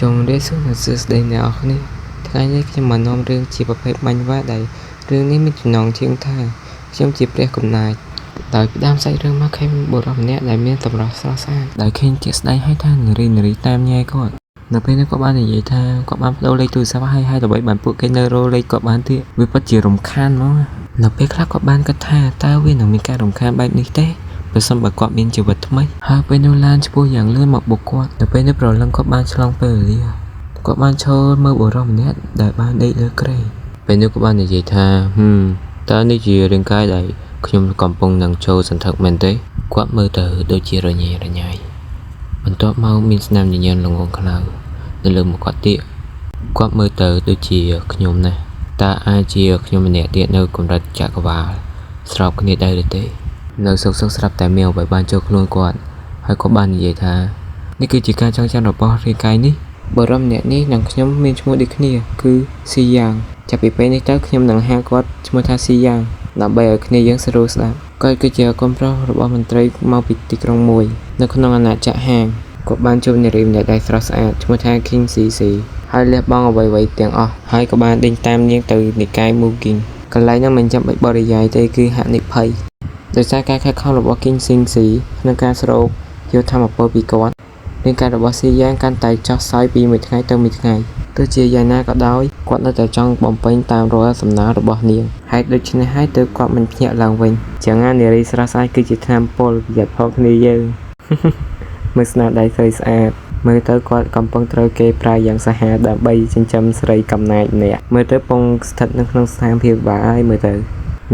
Trong đế xuống là sự đầy nào nèថ្ងៃនេះខ្ញុំមកនាំរឿងជាប្រភេទបាញ់វ៉ាដែលរឿងនេះមានចំណងជើងថាខ្ញុំជាព្រះកំណាចដោយផ្ដើមសាច់រឿងមកឃើញបុរសម្នាក់ដែលមានសម្រស់ស្រស់ស្អាតដែលឃើញជាស្ដីឲ្យថានារីតាមញ៉ែគាត់នៅពេលនេះគាត់បាននិយាយថាគាត់បានបដូរលេខទូរស័ព្ទឲ្យដើម្បីបានពួកគេនៅរកលេខគាត់បានទៀតវាពិតជារំខានមកនៅពេលខ្លះគាត់បានគិតថាតើវានឹងមានការរំខានបែបនេះទេបើសិនបើគាត់មានជីវិតថ្មីហើយពេលនោះឡានឆ្ពោះយ៉ាងលឿនមកបុកគាត់នៅពេលនេះប្រលឹងគាត់បានឆ្លងពេលវេលាគាត់បានឈរមើលបុរសម្នាក់ដែលបានដេកលើគ្រែពេលនោះគាត់បាននិយាយថាតើនេះជារាងកាយដែលខ្ញុំកំពុងនឹងចូលសន្ធឹកមែនទេគាត់មើលទៅដូចជារញ៉េរញ៉ៃបន្ទាប់មកមានស្នាមញញឹមល្ងងខ្លៅនៅលើមុខគាត់ទៀតគាត់មើលទៅដូចជាខ្ញុំណាស់តើអាចជាខ្ញុំម្នាក់ទៀតនៅកម្រិតចក្រវាលស្របគ្នាដែរឬទេនៅសុកស្រាប់តែមានអ្វីបានចូលខ្លួនគាត់ហើយគាត់បាននិយាយថានេះគឺជាការចងចាំរបស់រាងកាយនេះបរិមម្នាក់នេះនិងខ្ញុំមានឈ្មោះដូចគ្នាគឺស៊ីយ៉ាងចាប់ពីពេលនេះទៅខ្ញុំនឹងហៅគាត់ឈ្មោះថាស៊ីយ៉ាងដើម្បីឲ្យគ្នាយើងស្រួលស្ដាប់គាត់គឺជាកូនប្រុសរបស់មន្ត្រីមកពីទីក្រុងមួយនៅក្នុងអាណាចក្រហាងគាត់បានជួបនារីម្នាក់ដែលស្រស់ស្អាតឈ្មោះថា King CC ហើយលះបង់អ្វីៗទាំងអស់ហើយក៏បានដេញតាមនាងទៅនិកាយ Muking កន្លែងនោះមិនចាំបាច់បរិយាយទេគឺហាក់និភ័យដោយសារការខិតខំរបស់ King CC ក្នុងការស្រូបយកធម្មពលពីគាត់រាងកាយរបស់ស៊ីយ៉ាងកាន់តែចុះខ្សោយពីមួយថ្ងៃទៅមួយថ្ងៃទោះជាយ៉ាងណាក៏ដោយគាត់នៅតែចង់បំពេញតាមរាល់សំណើរបស់នាងហើយដូច្នេះហើយទើបគាត់មិនភ្ញាក់ឡើងវិញចឹងនារីស្រស់ស្អាតគឺជាថ្នាំពលប្រយ័ត្នផលគ្នាយើងមើលស្នាដៃស្រីស្អាតមើលទៅគាត់កំពុងត្រូវគេប្រើយ៉ាងសាហាវដើម្បីចិញ្ចឹមស្រីកំណាចម្នាក់មើលទៅពងស្ថិតនៅក្នុងស្ថានភាពបាក់ហើយមើលទៅ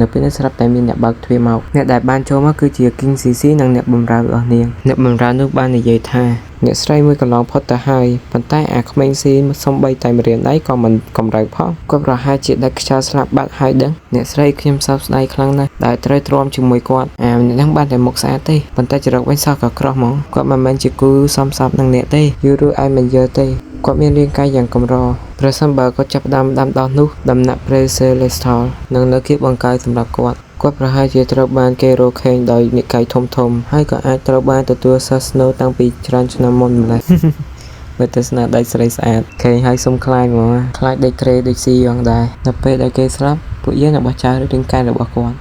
នៅពេលនេះស្រាប់តែមានអ្នកបើកទ្វារមកអ្នកដែលបានចូលមកគឺជា King CC និងអ្នកបម្រើរបស់នាងអ្នកបម្រើនោះបាននិយាយថាអ្នកស្រីមួយកន្លងផុតទៅហើយប៉ុន្តែអាក្មេងស៊ីសំបីតែម្រាមដៃក៏មិនកំរើកផងគាត់ប្រហែលជាដាច់ខ្យល់ស្លាប់បាត់ហើយដឹងអ្នកស្រីខ្ញុំសោកស្ដាយខ្លាំងណាស់ដែលត្រូវទ្រាំជាមួយគាត់អ្នកនឹងបានតែមុខស្អាតទេប៉ុន្តែចរិតវិញសោះក៏ក្រោះហ្មងគាត់មិនមែនជាគូសមសពនឹងអ្នកទេយូរឲ្យមិនយល់ទេគាត់មានរាងកាយយ៉ាងកម្រប្រសិនបើគាត់ចាប់ដាំដោះនោះដំណាក់ Preselestol នឹងនៅគៀបបង្កើយសម្រាប់គាត់ប្រហែលជាត្រូវបានគេរកឃើញដោយនិកាយធំហើយក៏អាចត្រូវបានទទួលសាសនាតាំងពីច្រើនឆ្នាំមុនម្ល៉េះមើលទៅស្នាដៃស្រីស្អាតឃើញហើយសុំខ្លាចហ្មងខ្លាចដេកក្រេដូចស៊ីយ៉ាងដែរនៅពេលដែលគេស្លាប់ពួកយើងនឹងបោះចោលរាងកាយរបស់គាត់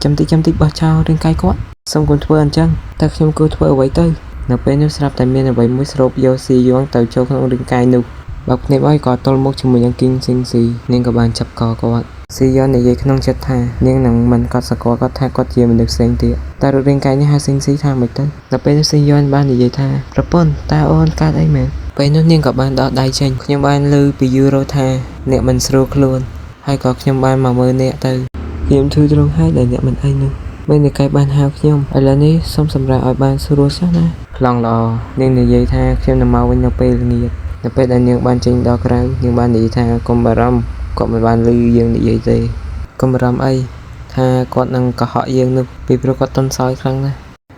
ចាំតិចបោះចោលរាងកាយគាត់សូមកុំធ្វើអញ្ចឹងតែខ្ញុំគួរធ្វើអ្វីទៅនៅពេលនោះស្រាប់តែមានអ្វីមួយស្រូបយកស៊ីយ៉ងទៅចូលក្នុងរាងកាយនោះបើភ្នែកអើយក៏ទល់មុខជាមួយនឹង King CC នាងក៏បានចាប់កគាត់ស៊ីយ៉ងនិយាយក្នុងចិត្តថានាងនឹងមិនកត់ស្គាល់គាត់ថាគាត់ជាមនុស្សផ្សេងទៀតតែរូបរាងកាយនេះហៅ CC ថាមិនទៅដល់ពេលនោះស៊ីយ៉ងបាននិយាយថាប្រពន្ធតើអូនកើតអីមែនពេលនោះនាងក៏បានដោះដៃចេញខ្ញុំបានឮពីយូរ៉ូថាអ្នកមិនស្រួលខ្លួនហើយក៏ខ្ញុំបានមកមើលអ្នកទៅខ្ញុំធូរទ្រង់ហើយដែលអ្នកមិនអីនោះពេលនិកាយបានហៅខ្ញុំឥឡូវនេះសូមសម្រាប់ឲ្យបានស្រួលចុះណាខ្លងល្អនាងនិយាយថាខ្ញុំនឹងមកវិញនៅពេលល្ងាចនៅពេលដែលនាងបានចេញដល់ក្រៅនាងបាននិយាយថាកុំបារម្ភគាត់មិនបានឮយើងនិយាយទេកុំបារម្ភអីថាគាត់នឹងកុហកយើងនោះពីព្រោះគាត់ទន់សោយខ្លាំងណាស់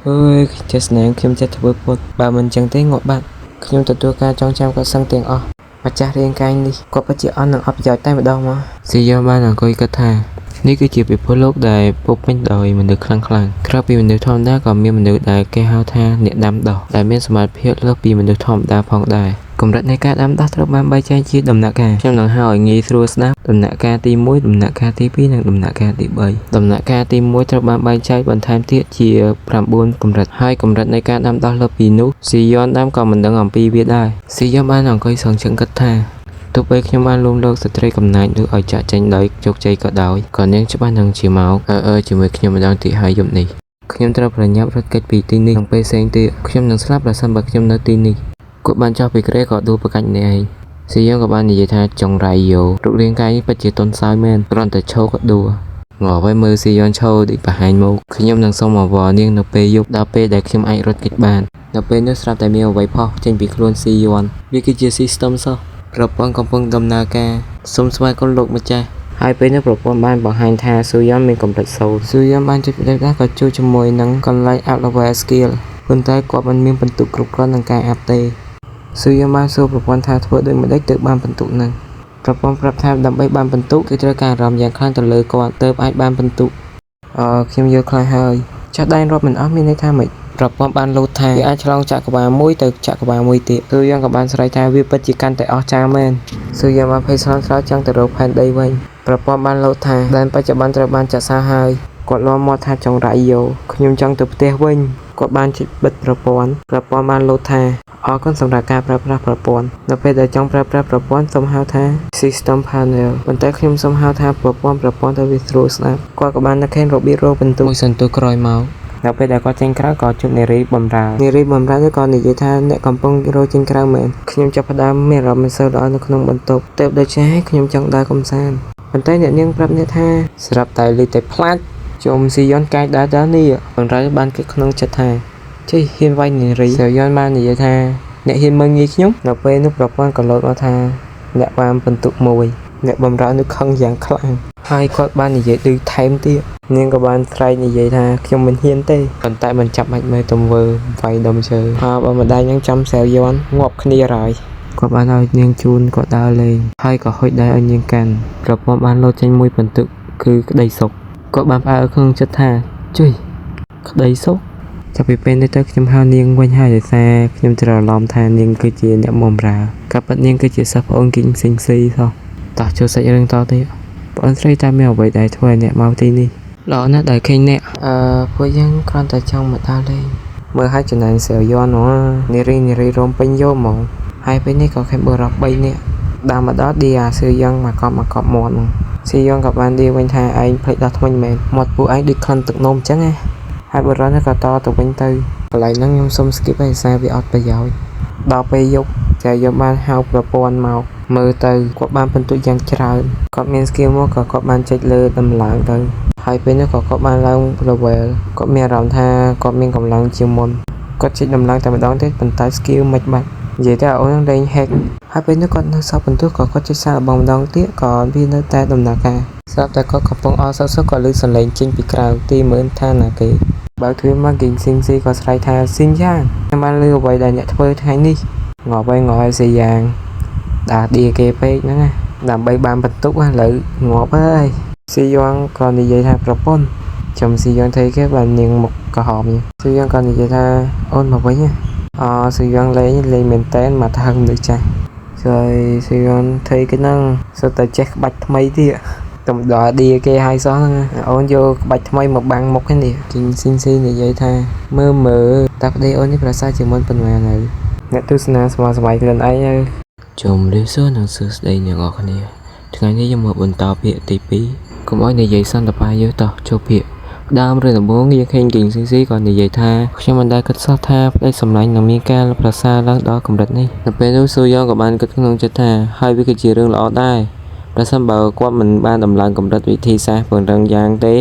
អើយចេះស្នាមខ្ញុំចេះធ្វើពុតបើមិនចឹងទេងាប់បាត់ខ្ញុំទទួលការចងចាំគាត់សឹងទាំងអស់ម្ចាស់រាងកាយនេះគាត់ពិតជាអន់នឹងអត់ប្រយោជន៍តែម្ដងមកស៊ីយ៉ូបានអង្គុយគិតថានេះគឺជាពិភពលោកដែលពុកពេញដោយមនុស្សខ្លាំងក្រៅពីមនុស្សធម្មតាក៏មានមនុស្សដែលគេហៅថាអ្នកដាំដុះដែលមានសមត្ថភាពលើសពីមនុស្សធម្មតាផងដែរកម្រិតនៃការដាំដុះត្រូវបានបែងចែកជាដំណាក់កាលខ្ញុំនឹងហៅឲ្យងាយស្រួលស្ដាប់ដំណាក់កាលទី1ដំណាក់កាលទី2និងដំណាក់កាលទី3ដំណាក់កាលទី1ត្រូវបានបែងចែកបន្ថែមទៀតជា9កម្រិតហើយកម្រិតនៃការដាំដុះលើសពីនោះស៊ីយ៉នដាំក៏មិនដឹងអំពីវាដែរស៊ីយ៉នបានអង្គុយសងជើងគិតថាទោះបីខ្ញុំបានលួងលោមស្ត្រីកំណាចនោះឲ្យចាក់ចេញដោយជោគជ័យក៏ដោយក៏នាងច្បាស់នឹងជាមកជាមួយខ្ញុំម្ដងទៀតហើយយប់នេះខ្ញុំត្រូវប្រញាប់រត់គេចពីទីនេះក្នុងពេលផ្សេងទៀតខ្ញុំនឹងស្លាប់ប្រសិនបើខ្ញុំនៅទីនេះគាត់បានចោះពីក្រែក៏ដួលប្រកាច់នេះឯងស៊ីយ៉ងក៏បាននិយាយថាចុងរៃយោរូបរាងកាយនេះពិតជាទន់សោយមែនគ្រាន់តែឈរក៏ដួលងល់ហើយមើលស៊ីយ៉ងឈរដូចបង្ហាញមកខ្ញុំនឹងសុំអវ៉ានាងនៅពេលយប់ដល់ពេលដែលខ្ញុំអាចរត់គេចបាននៅពេលនោះស្រាប់តែមានអ្វីផុសចេញពីខ្លួនស៊ីយ៉ងវាគឺជា system សោះប្រព័ន្ធកំពុងដំណើរការសូមស្វាគមន៍លោកម្ចាស់ហើយពេលនេះប្រព័ន្ធបានបង្ហាញថាស៊ូយ៉នមានកម្រិត0ស៊ូយ៉នបានចុចផ្លេចដែរក៏ជួយជាមួយនឹងកន្លែង up level skill ប៉ុន្តែគាត់មិនមានបន្ទុកគ្រប់គ្រាន់ក្នុងការ up ទេស៊ូយ៉នបានសួរប្រព័ន្ធថាធ្វើដូចម្ដេចទើបបានបន្ទុកហ្នឹងប្រព័ន្ធប្រាប់ថាដើម្បីបានបន្ទុកគឺត្រូវការអារម្មណ៍យ៉ាងខ្លាំងទៅលើគាត់ទើបអាចបានបន្ទុកខ្ញុំយល់ខ្លះហើយចាស់ដែនរាប់មិនអស់មានន័យថាម៉េច ប្រព័ន្ធបានលោតថាវាអាចឆ្លងចក្រវាលមួយទៅចក្រវាលមួយទៀតស៊ូយ៉ងក៏បានស្រែកថាវាពិតជាកាន់តែអស្ចារ្យមែនស៊ូយ៉ងបានភ័យស្លន់ស្លោចង់ទៅរកផែនដីវិញប្រព័ន្ធបានលោតថាដែនបច្ចុប្បន្នត្រូវបានចាក់សារហើយគាត់លាន់មាត់ថាចង់រ៉ៃយ៉ូខ្ញុំចង់ទៅផ្ទះវិញគាត់បានជិះបិទប្រព័ន្ធបានលោតថាអរគុណសម្រាប់ការប្រើប្រាស់ប្រព័ន្ធនៅពេលដែលចង់ប្រើប្រាស់ប្រព័ន្ធសូមហៅថា System Panel ប៉ុន្តែខ្ញុំសូមហៅថាប្រព័ន្ធទៅវាស្រួលស្ដាប់គាត់ក៏បាននឹកឃើញរបៀបរកបន្ទុកមួយសន្ទុះក្រោយមកនៅពេលដែលគាត់ចេញក្រៅក៏ជួបនារីបំរើនេះក៏និយាយថាអ្នកកំពុងរកចេញក្រៅមែនខ្ញុំចាប់ផ្ដើមមានអារម្មណ៍មិនសូវល្អនៅក្នុងបន្ទប់ទើបដូច្នេះខ្ញុំចង់ដើរកម្សាន្តប៉ុន្តែអ្នកនាងប្រាប់អ្នកថាស្រាប់តែលឺតែផ្លាច់ជុំស៊ីយ៉ុនកាយដើរនេះបំរើបានគិតក្នុងចិត្តថាជិះហ៊ានវាយនារីស៊ីយ៉ុនបាននិយាយថាអ្នកហ៊ានមើលងាយខ្ញុំនៅពេលនោះប្រព័ន្ធក៏លោតមកថាអ្នកបានបន្ទុកមួយអ្នកបំរើនោះខឹងយ៉ាងខ្លាំងហើយគាត់បាននិយាយឌឺថែមទៀតនាងក៏បានស្រែកនិយាយថាខ្ញុំមិនហ៊ានទេប៉ុន្តែមិនចាប់បាច់មើលទង្វើវាយដុំឈើហើយបើម្ដាយនឹងចាំសែវយ៉នងាប់គ្នាហើយគាត់បានឲ្យនាងជូនគាត់ដើរលេងហើយក៏ហុចដែរឲ្យនាងកាន់ប្រព័ន្ធបានលោតចេញមួយបន្ទុកគឺក្តីសុខគាត់បានផ្អើលក្នុងចិត្តថាជួយក្តីសុខចាប់ពីពេលនេះទៅខ្ញុំហៅនាងវិញហើយដោយសារខ្ញុំច្រឡំថានាងគឺជាអ្នកបម្រើក៏ប៉ុន្តែនាងគឺជាសិស្សប្អូនគីងស៊ីងស៊ីសោះតោះចូលសាច់រឿងតទៀតបងស្រីតែមានអ្វីដែលធ្វើឲ្យអ្នកមកទីនេះល្អណាស់ដែលឃើញអ្នកពួកយើងគ្រាន់តែចង់មកដើរលេងមើលឲ្យចំណែនសែវយ៉ននារីរំពេញយកហ្មងហើយពេលនេះក៏ឃើញបុរស3នាក់ដើរមកដល់ឌីអាសឿយ៉ងមកកប់មាត់ហ្នឹងសឿយ៉ងក៏បានឌីវិញថាឯងភ្លេចដោះថ្មិញមែនមាត់ពួកឯងដូចខិនទឹកនោមអញ្ចឹងណាហើយបុរសនេះក៏តទៅវិញទៅកន្លែងហ្នឹងខ្ញុំសុំ skip ឲ្យសារវាអត់ប្រយោជន៍ដល់ពេលយប់តែយកបានហៅប្រព័ន្ធមកមើលទៅគាត់បានបន្ទុកយ៉ាងច្រើនគាត់មាន skill មកក៏គាត់បានចុចលើដំឡើងទៅហើយពេលនេះក៏គាត់បានឡើង level គាត់មានអារម្មណ៍ថាគាត់មានកម្លាំងជាងមុនគាត់ចុចដំឡើងតែម្ដងទេប៉ុន្តែ skill មិនបាច់និយាយតែអូនលេង hack ហើយពេលនេះគាត់នៅសល់បន្ទុកក៏គាត់ចុចសារបងម្ដងទៀតក៏វានៅតែដំណើរការស្រាប់តែគាត់កំពុងអសក៏លឺសលេងចេញពីក្រៅទីមើលថាណាគេបើធ្វើមកគីងស៊ីងស៊ីក៏ស្រែកថាស៊ីនយ៉ាងខ្ញុំបានលឺអ្វីដែលអ្នកធ្វើថ្ងៃនេះងប់ឲ្យស៊ីយ៉ាងដើរឌីគេពេកហ្នឹងណាដើម្បីបានបន្ទុកឥឡូវងាប់ហើយស៊ីយ៉ងក៏និយាយថាប្រពន្ធចំស៊ីយ៉ងthấyគេបាននាងមុខក្រហមស៊ីយ៉ងក៏និយាយថាអូនមកវិញណាស៊ីយ៉ងលេងមែនតែនមកថាមនុស្សចាស់ហើយស៊ីយ៉ងthấy cáiហ្នឹងសុទ្ធតែចេះក្បាច់ថ្មីទៀតតំដល់ឌីគេឲ្យសោះហ្នឹងអូនយកក្បាច់ថ្មីមកបាំងមុខនេះគីងស៊ីងស៊ីនិយាយថាមើលតាប្តីអូននេះប្រសើរជាងមុនប៉ុន្មានហើយអ្នកទស្សនាស្វាស្វែងខ្លួនឯងហើយជំរាបសួរនិងសួស្តីអ្នកនរគ្នាថ្ងៃនេះយើងមកបន្តភាគទី2កុំឲ្យនិយាយសន្ទបាយយើតោះចូលភាគដើមរឿងដំបូងយើងឃើញគីងស៊ីងស៊ីក៏និយាយថាខ្ញុំមិនដែលគិតសោះថាប្តីសម្លាញ់នឹងមានការប្រសើរឡើងដល់កម្រិតនេះនៅពេលនោះស៊ូយ៉ងក៏បានគិតក្នុងចិត្តថាហើយវាគឺជារឿងល្អដែរប្រសិនបើគាត់មិនបានដំឡើងកម្រិតវិធីសាស្ត្រពង្រឹងយ៉ាងទេ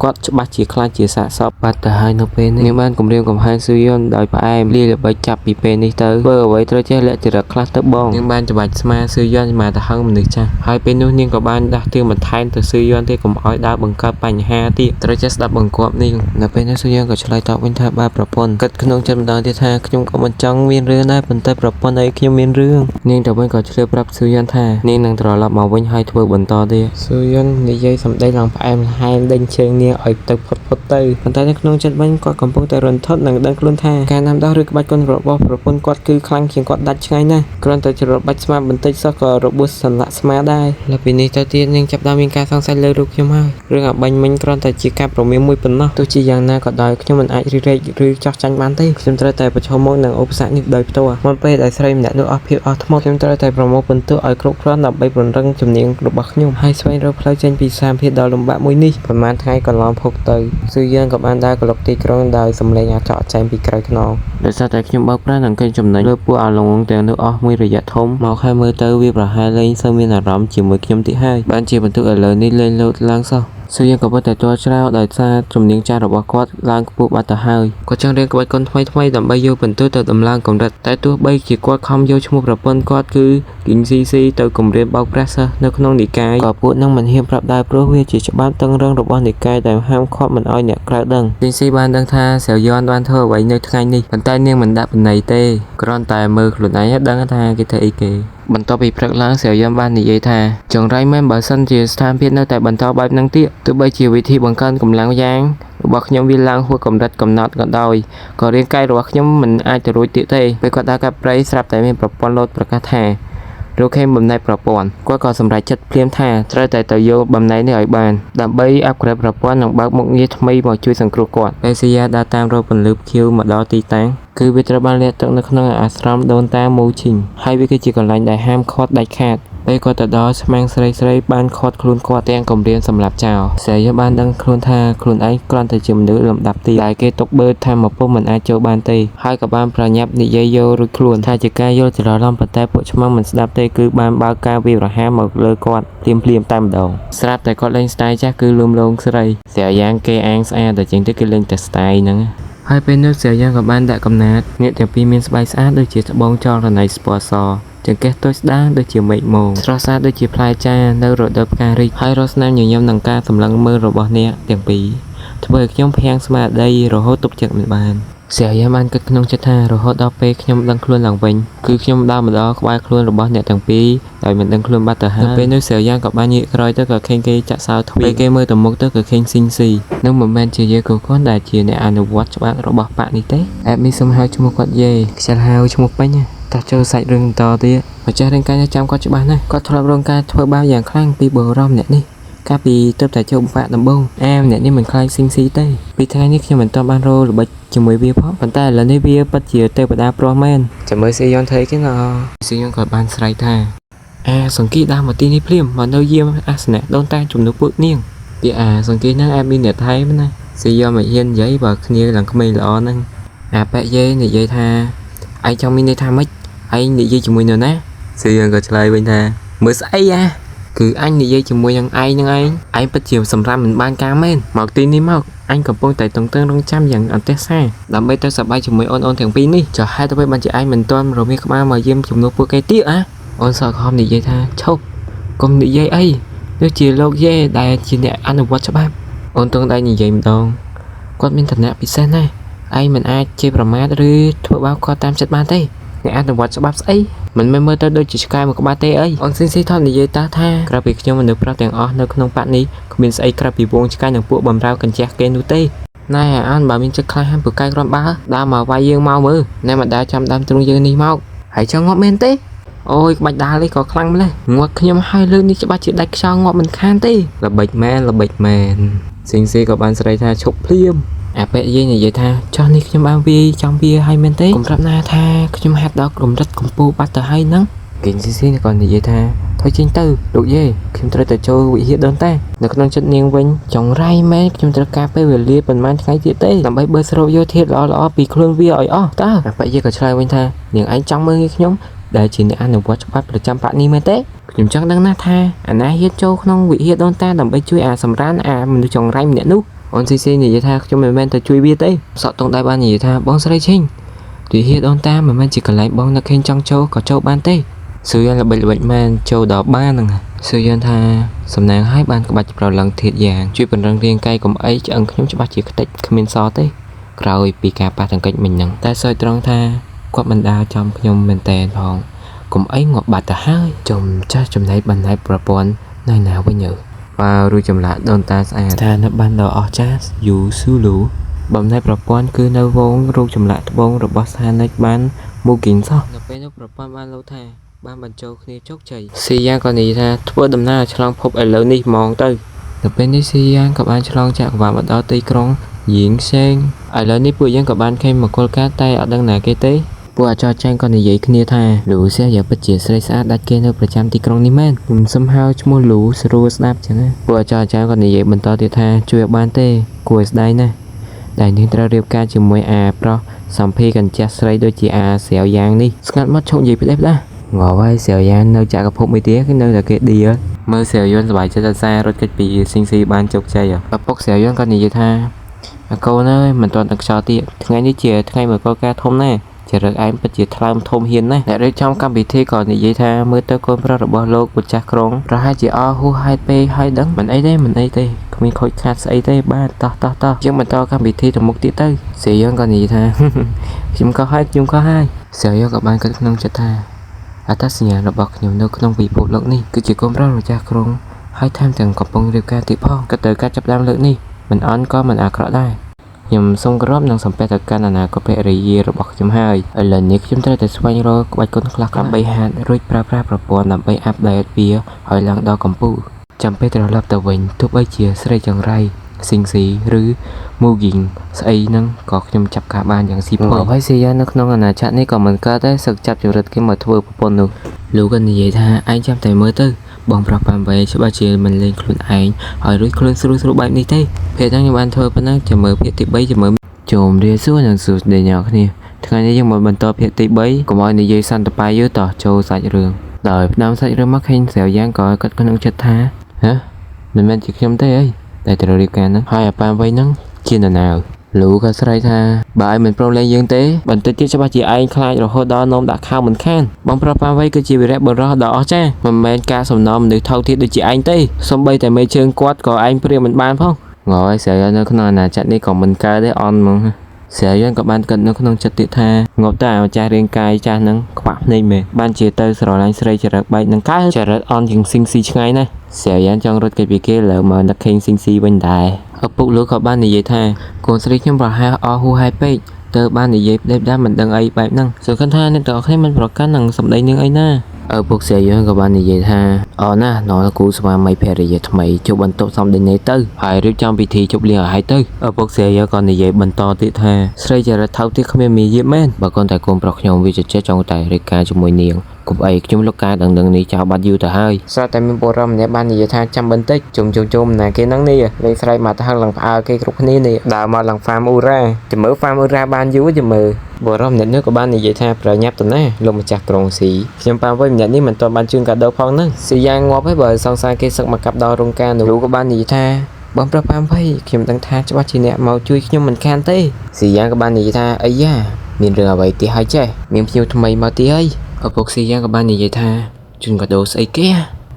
គាត់ច្បាស់ជាខ្លាចជាសាកសពបាត់ទៅហើយនៅពេលនេះនាងបានគម្រាមកំហែងស៊ូយ៉នដោយផ្អែមលាល្បិចចាប់ពីពេលនេះទៅធ្វើអ្វីត្រូវចេះលក្ខចរិតខ្លះទៅបងនាងបានច្បាច់ស្មាស៊ូយ៉នមកទៅហឹងមនុស្សចាស់ហើយពេលនោះនាងក៏បានដាស់តឿនបន្ថែមទៅស៊ូយ៉នទេកុំឲ្យដើរបង្កើតបញ្ហាទៀតត្រូវចេះស្ដាប់បង្គាប់នាងនៅពេលនេះស៊ូយ៉នក៏ឆ្លើយតបវិញថាបាទប្រពន្ធគិតក្នុងចិត្តម្ដងទៀតថាខ្ញុំក៏មិនចង់មានរឿងដែរប៉ុន្តែប្រពន្ធឲ្យខ្ញុំមានរឿងនាងទៅវិញក៏ឆ្លើយប្រាប់ស៊ូយ៉នថានាងនឹងត្រឡប់មកវិញហើយធ្វើបន្តទៀតស៊ូយ៉ននិយាយសម្ដីឡើងផ្អែមល្ហែមដេញជើងនាងឲ្យទៅផុតទៅប៉ុន្តែនៅក្នុងចិត្តវិញគាត់កំពុងតែរន្ធត់និងដឹងខ្លួនថាការណាំដោះឬក្បាច់គុណរបស់ប្រពន្ធគាត់គឺខ្លាំងជាងគាត់ដាច់ឆ្ងាយណាស់គ្រាន់តែច្របាច់ស្មាបន្តិចសោះក៏របួសសន្លាក់ស្មាដែរលើពីនេះទៅទៀតនាងចាប់ដើមមានការសង្ស័យលើរូបខ្ញុំហើយរឿងអាបាញ់មិញគ្រាន់តែជាការប្រមានមួយប៉ុណ្ណោះទោះជាយ៉ាងណាក៏ដោយខ្ញុំមិនអាចរីករាយឬចោះចាញ់បានទេខ្ញុំត្រូវតែប្រឈមមុខនឹងឧបសគ្គនេះដោយផ្ទាល់មុនពេលដែលស្រីម្នាក់នោះអស់ភាពអស់ថ្មខ្ញុំត្រូវតែប្រមូលពិន្ទុឲ្យគ្រប់គ្រាន់ដើម្បីពង្រឹងជំនាញរបស់ខ្ញុំហើយស្វែងរកផ្លូវចេញពីសាមភាពដ៏លំបាកមួយនេះប្រហែលថ្ងៃកន្លងផុសទៅស៊ឺយើងក៏បានដើរក្លុកទីក្រុងដោយសម្លេងអាចកចែងពីក្រោយខ្នងដោយសារតែខ្ញុំបើកប្រាណនិងកេងចំណេញលើពួកអាឡុងទាំងនោះអស់មួយរយៈធំមកហើយមើលទៅវាប្រហែលលែងសូវមានអារម្មណ៍ជាមួយខ្ញុំតិចហើយបានជាបន្ទុកឥឡូវនេះលេងលោតឡើងសោះស៊ឺយើងក៏ពិតតែទាល់ច្រៅដោយសារជំនាញចាស់របស់គាត់ឡើងខ្ពស់បាត់ទៅហើយគាត់ចង់រៀនក្បាច់គុនថ្មីដើម្បីយកបន្ទុកទៅដំឡើងកម្រិតតែទោះបីជាគាត់ខំយកឈ្មោះប្រពន្ធគាត់គឺ គីងស៊ីស៊ីទៅគម្រាមបោកប្រាស់សិស្សនៅក្នុងនិកាយក៏ពួកនឹងមិនហ៊ានប្រាប់ដែរព្រោះវាជាច្បាប់តឹងរឹងរបស់និកាយដែលហាមឃាត់មិនឲ្យអ្នកក្រៅដឹងគីងស៊ីបានដឹងថាសៀវយ៉នបានធ្វើអ្វីនៅថ្ងៃនេះប៉ុន្តែនាងមិនដាក់បណ្ណៃទេគ្រាន់តែមើលខ្លួនឯងដឹងថាគេធ្វើអីគេបន្ទាប់ពីព្រឹកឡើងសៀវយ៉នបាននិយាយថាចង្រៃមែនបើសិនជាស្ថានភាពនៅតែបន្តបែបហ្នឹងទៀតទោះបីជាវិធីបង្កើនកម្លាំងយ៉ាងរបស់ខ្ញុំវាឡើងហួសកម្រិតកំណត់ក៏ដោយក៏រាងកាយរបស់ខ្ញុំមិនអាចទៅរួចទៀតទេពេលគាត់ដើរកាត់ព្រៃស្រាប់តែមានប្រព័ន្ធលោតប្រកាសថារកឃើញបំណែកប្រព័ន្ធគាត់ក៏សម្រេចចិត្តភ្លាមថាត្រូវតែទៅយកបំណែកនេះឲ្យបានដើម្បីអាប់ក្រេតប្រព័ន្ធនិងបើកមុខងារថ្មីមកជួយសង្គ្រោះគាត់ពេលស៊ីយ៉ាដើរតាមរកពន្លឺខៀវមកដល់ទីតាំងគឺវាត្រូវបានលាក់ទុកនៅក្នុងអាស្រមដូនតាមូឈីងហើយវាគឺជាកន្លែងដែលហាមឃាត់ដាច់ខាតពេលគាត់ទៅដល់ស្មាំងស្រីបានឃាត់ខ្លួនគាត់ទាំងគម្រាមសម្រាប់ចោលសែយបានដឹងខ្លួនថាខ្លួនឯងគ្រាន់តែជាមនុស្សលំដាប់ទីដែលគេទុកបឺតថាមកពុំមិនអាចចូលបានទេហើយក៏បានប្រញាប់និយាយយករួចខ្លួនថាជាការយល់ច្រឡំប៉ុន្តែពួកឆ្មាំមិនស្ដាប់ទេគឺបានបើកការវាយប្រហារមកលើគាត់ភ្លាមតែម្ដងស្រាប់តែគាត់លេងស្ទាយចាស់គឺលួមលងស្រីសែយ៉ាងគេអាងស្អាតតែជាងទៅគេលេងតែស្ទាយហ្នឹងហើយពេលនោះសែយ៉ាងក៏បានដាក់កំណាត់អ្នកទាំងពីរមានស្បែកស្អាតដូចជាត្បូងចរណៃស្ពណ៌សចង្កេះតូចស្ដាងដូចជាមេឃមងស្រស់ស្អាតដូចជាផ្លែចានៅរដូវផ្ការីកហើយរសស្នាមញញឹមនឹងការសម្លឹងមើលរបស់អ្នកទាំងពីរធ្វើឲ្យខ្ញុំភាំងស្មារតីរហូតទប់ចិត្តមិនបានសៀវយ៉ាបានគិតក្នុងចិត្តថារហូតដល់ពេលខ្ញុំដឹងខ្លួនឡើងវិញគឺខ្ញុំដើរមកដល់ក្បែរខ្លួនរបស់អ្នកទាំងពីរដោយមិនដឹងខ្លួនបាត់ទៅហើយពេលនោះសៀវយ៉ាក៏បានងាកក្រោយទៅក៏ឃើញគេចាក់សោទ្វារពេលគេមើលទៅមុខទៅក៏ឃើញស៊ីងស៊ីនឹងមិនមែនជាយាយកូកុនដែលជាអ្នកអនុវត្តច្បាប់របស់ប៉ាក់នេះទេអែបនេះសុំហៅឈ្មោះគាត់យាយខ្ជិលហៅឈ្មោះពេញតោះចូលសាច់រឿងតទៀតម្ចាស់រាងកាយចាំគាត់ច្បាស់ណាស់គាត់ធ្លាប់រងការធ្វើបាបយ៉ាងខ្លាំងពីបុរសម្នាក់នេះកាលពីទើបតែចូលបាក់ដំបូងម្នាក់នេះមិនខ្លាចស៊ីងស៊ីទេពីថ្ងៃនេះខ្ញុំមិនទាន់បានរកល្បិចជាមួយវាផងប៉ុន្តែឥឡូវនេះវាពិតជាទេវតាព្រោះមែនចាំមើលស៊ីយ៉នធ្វើគេណាស៊ីយ៉នក៏បានស្រែកថាសង្គីដើរមកទីនេះភ្លាមមកនៅយាមអាសនៈដូនតាជំនួសពួកនាងពីសង្គីហ្នឹងមានអ្នកថៃណាស៊ីយ៉នមិនហ៊ាននិយាយបើគ្នាឡើងក្មេងល្អហ្នឹងប៉ែកយាយនិយាយថាឯងចង់មានន័យថាម៉េចឯងនិយាយជាមួយនរណាស៊ីយ៉នក៏ឆ្លើយវិញថាមើលស្អីគឺអញនិយាយជាមួយនឹងឯងហ្នឹងឯងពិតជាសម្រាប់មិនបានការមែនមកទីនេះមកអញកំពុងតែតឹងរង់ចាំយ៉ាងអន្តេះសាដើម្បីទៅសប្បាយជាមួយអូនទាំងពីរនេះចុះហេតុអ្វីបានជាឯងមិនទាន់រមៀលក្បាលមកយាមជំនួសពួកគេទៀតអូនសខំនិយាយថាឈប់កុំនិយាយអីដូចជាលោកយាយដែលជាអ្នកអនុវត្តច្បាប់អូនទងតែនិយាយម្ដងគាត់មានឋានៈពិសេសណាស់ឯងមិនអាចជេរប្រមាថឬធ្វើបាបគាត់តាមចិត្តបានទេអ្នកអនុវត្តច្បាប់ស្អីមិនមែនមើលទៅដូចជាឆ្កែមួយក្បាលទេអីអូនស៊ីងស៊ីថតនិយាយតើថាក្រៅពីខ្ញុំមនុស្សប្រុសទាំងអស់នៅក្នុងប៉ាក់នេះគ្មានស្អីក្រៅពីវងឆ្កែនិងពួកបំរើកញ្ចះគេនោះទេណែអានបើមានចិត្តខ្លាំងហាំពូកែក្រាន់បើដើរមកវាយយើងមកមើលណែមកដើរចាំដើមទ្រូងយើងនេះមកហើយចង់ងាប់មែនទេអូយក្បាច់ដើរនេះក៏ខ្លាំងម្ល៉េះងាត់ខ្ញុំហើយលើនេះច្បាស់ជាដាច់ខ្យល់ងាប់មិនខានទេល្បិចមែនស៊ីងស៊ីក៏បានស្រីថាឈប់ភ្លាមពេលយាយនិយាយថាចោះនេះខ្ញុំបានវាចង់វាឲ្យមែនទេកុំប្រាប់ណាថាខ្ញុំហាត់ដល់កម្រិតកម្ពស់បាត់ទៅហើយហ្នឹងគីងស៊ីក៏និយាយថាthôiចេញទៅលោកយាយខ្ញុំត្រូវទៅចូលវិហារដូនតានៅក្នុងចិត្តនាងវិញចង់រៃមែនខ្ញុំត្រូវការពេលវេលាប៉ុន្មានថ្ងៃទៀតទេដើម្បីបើស្រូបយកធាតុល្អៗពីខ្លួនវាឲ្យអស់តើប៉ាយាយក៏ឆ្លើយវិញថានាងឯងចង់មើលខ្ញុំដែលជាអ្នកអនុវត្តច្បាប់ប្រចាំប៉ាក់នេះមែនទេខ្ញុំចង់ដឹងណាស់ថាអាណាហ៊ានចូលក្នុងវិហារដូនតាដើម្បីជួយសម្រានមនុស្សចង់រៃម្នាក់នោះអូនស៊ីនិយាយថាខ្ញុំមិនមែនទៅជួយវាទេសក់តុងដៃបាននិយាយថាបងស្រីឈិញវិហារដូនតាមិនមែនជាកន្លែងបងនឹកឃើញចង់ចូលក៏ចូលបានទេសឿនល្បិចមែនចូលដល់បានហ្នឹងសឿនថាសំណាងឲ្យបានក្បាច់ប្រឡឹងធាតយ៉ាងជួយពង្រឹងរាងកាយកំអីឆ្អឹងខ្ញុំច្បាស់ជាខ្ទេចគ្មានសទេក្រោយពីការប៉ះទង្គិចមិញហ្នឹងតែសើចត្រង់ថាគាត់មិនដាល់ចំខ្ញុំមែនតែនផងកំអីងាប់បាត់ទៅហើយចំចាស់ចំណៃបណ្ដៃប្រព័ន្ធនៅណាវិញបាទរួចចម្លាក់ដូនតាស្អាតថានៅបានដល់អស់ចាស់យូស៊ូលូបំណែកប្រព័ន្ធគឺនៅវងរូបចម្លាក់ត្បូងរបស់ស្ថានិកបានមូគីងសោះនៅពេលនោះប្រព័ន្ធបានលោថាបានបញ្ចូលគ្នាជោគជ័យស៊ីយ៉ាងក៏និយាយថាធ្វើដំណើរឆ្លងភពឥឡូវនេះហ្មងទៅនៅពេលនេះស៊ីយ៉ាងក៏បានឆ្លងចក្រវាឡមកដល់ទីក្រុងយីងសេងឥឡូវនេះពួកយើងក៏បានឃើញមង្គលការតែអត់ដឹងណាគេទេពួកអាចារ្យចាញ់ក៏និយាយគ្នាថាលូសៀយ៉ាងពិតជាស្រីស្អាតដាច់គេនៅប្រចាំទីក្រុងនេះមែនខ្ញុំសឹមហៅឈ្មោះលូស្រួលស្ដាប់ចឹងណាពួកអាចារ្យក៏និយាយបន្តទៀតថាជួយឲ្យបានទេគួរឲ្យស្ដាយណាស់ដែលនាងត្រូវរៀបការជាមួយប្រុសសម្ភារកញ្ចាស់ស្រីដូចជាស្រាវយ៉ាងនេះស្ងាត់មកឈប់និយាយផ្លេសផ្លាស់ងល់ហើយស្រាវយ៉ាងនៅចក្រភពមួយទៀតគឺនៅតែគេឌីមើលស្រាវយន្តសប្បាយចិត្តសាររត់គេចពីស៊ីងស៊ីបានជោគជ័យឪពុកស្រាវយន្តក៏និយាយថាកូនអើយមិនទាន់ទឹកខ្យល់ទៀតថ្ងៃនេះជាថ្ងៃមង្គលការធំណាស់ จะเลิกไอ้ปัจจิตรามทมเฮียนนะแต่เรื่องจำการพิธีก่อนในยีท่าเมื่อตะโกนพระระบโลกบุตรจักรองพระให้จีอ้อหูให้ไปให้ดังมันไอ้ได้มีคอยขาดไอ้ได้บ้านต่อยังมันต่อการพิธีถึงมุกติเต้เสียยังก่อนในยีท่าจุ่มก็ให้เสียยังกับบ้านก็ต้องจัดท่าอาทัศน์ระบอกอยู่ในขนมปีโปลกนี่คือจีกรมพระจักรองให้ทำถึงกับปงเรียบการติพ่อก็เตยการจับดำเลือกนี่มันอ่อนก็มันอาเคราะห์ได้ยมทรงกรอบนางสมเด็จการนานาก็เปรียระบอกจำให้หลังนี้จุ่มได้แต่สวายโรกใบก้นคลักใบหาดรุ่ยปลาประปวนนำใบอัพไดเบียหอยลังดอกกัมพูจำเป็นตระลับตะวันทุบใบเชียใส่จังไรสิงสีหรือมูกิงใส่นั่งก็จุ่มจับขาบานอย่างสีพอไว้เสียนักน้องนาชานี่ก็มันก็ได้สึกจับจุดที่มาทั่วปนนุรู้กันนี่ท่าไอ้จำแต่เมื่อตื้อบองปรับปรามไปชาวบ้านเชียมันเล่นคลุนไอ้หอยรุ่ยคลุนสรุปแบบนี้เต้เพจตั้งยานเธอพนักจะเมื่อเพียติใบจะเมื่อโจมเรียสู้หนังสือเดียร์นี่ทั้งนี้ยังหมดบรรทอเพียติใบก็มอยในยีสันตไปเยอะต่อโจใส่เรื่องโดยน้ำใส่เรื่องมักให้เสียวย่างก่อก็ขนมจัดท้าฮะมันจิกจำเต้แต่แต่เราเรียกกันนะหอยปามไว้นั่งกินnào lũก็ใส่ท่าบ่ายมันโปรเลยยังเต้บันทึกที่ชาวบ้านจีไอคลายเราโหดอนมดักข้าวเหมือนข้างบางประปาไว้ก็จีบแรบบนรอดอจ้ามันแมนกาสมนอมหรือเท่าที่ดูจีไอเต้สมใบแต่ไม่เชิงกวาดก็ไอเปรี้ยวมันบานพ่องงอยเสียย้อนขนาดน่ะจัดนี่ของมันกาได้ออนมั้งเสียย้อนกับบ้านกันนึกขนมจัดติดท่างบตาเอาใจเรียงกายจานังขวบในเมฆบ้านเจเตอร์สระไลน์ใส่จะรักใบนังก้าจะรักออนอย่างซิงซีช่างไงนะเสียย้อนจังรถเก็บปีเกลือมานักเข่งซิงซีบันไดปุกลูกของบ้านในยีท่าโกนสลิกยังบอกให้อหูให้ไปเตอบ้านในยีได้ด้านมันดังไอแบบนั่งส่วนขั้นท่าในต่อให้มันประกันหนังสำได้นึงไอหน้าปุกเสียย้อนกับบ้านในยีท่าน่ะน้อยกูสมาไม่แพ้ระยะทำไมจุบันโตสำได้ในเตอหายรีบจำพิธีจุบเลี้ยงหายเตอปุกเสียย้อนก่อนในยีบันโตติท่าใส่จะระเท่าที่เขาไม่มีเยอะแม่นบางคนแต่กลมปลอกยงวิจิตรจงแต่ริการจมวยเนียงcùng ấy chúng lúc ca đằng này chào bạn yêu ta hơi sao tại mình bổ râm để ban gì tha trăm bên tích chùm này cái nắng này lên say mà ta lần phá cái group này đào mà lần farm ura thì mở farm ura ban dưới thì mở bổ râm nhận nước của ban này vậy tha rồi nhấp tụi này luôn mà chặt tròn xì nhưng ban với nhậnนี้mình toàn ban chương cả đâu phong nữa xì giang ngó với bờ song sai cái sực mà cặp đo rong ca đủ của ban gì tha bấm ra farm với kiếm tăng tha cho bác chị nè màu chui nhưng mình can tê xì giang của ban này tha ấy da miền rửa vậy thì hai che miền nhiều thằng mày mà tí ấyปุกสีย่างกับบ้านนี้ท่าจุนกระโดดใส่แก่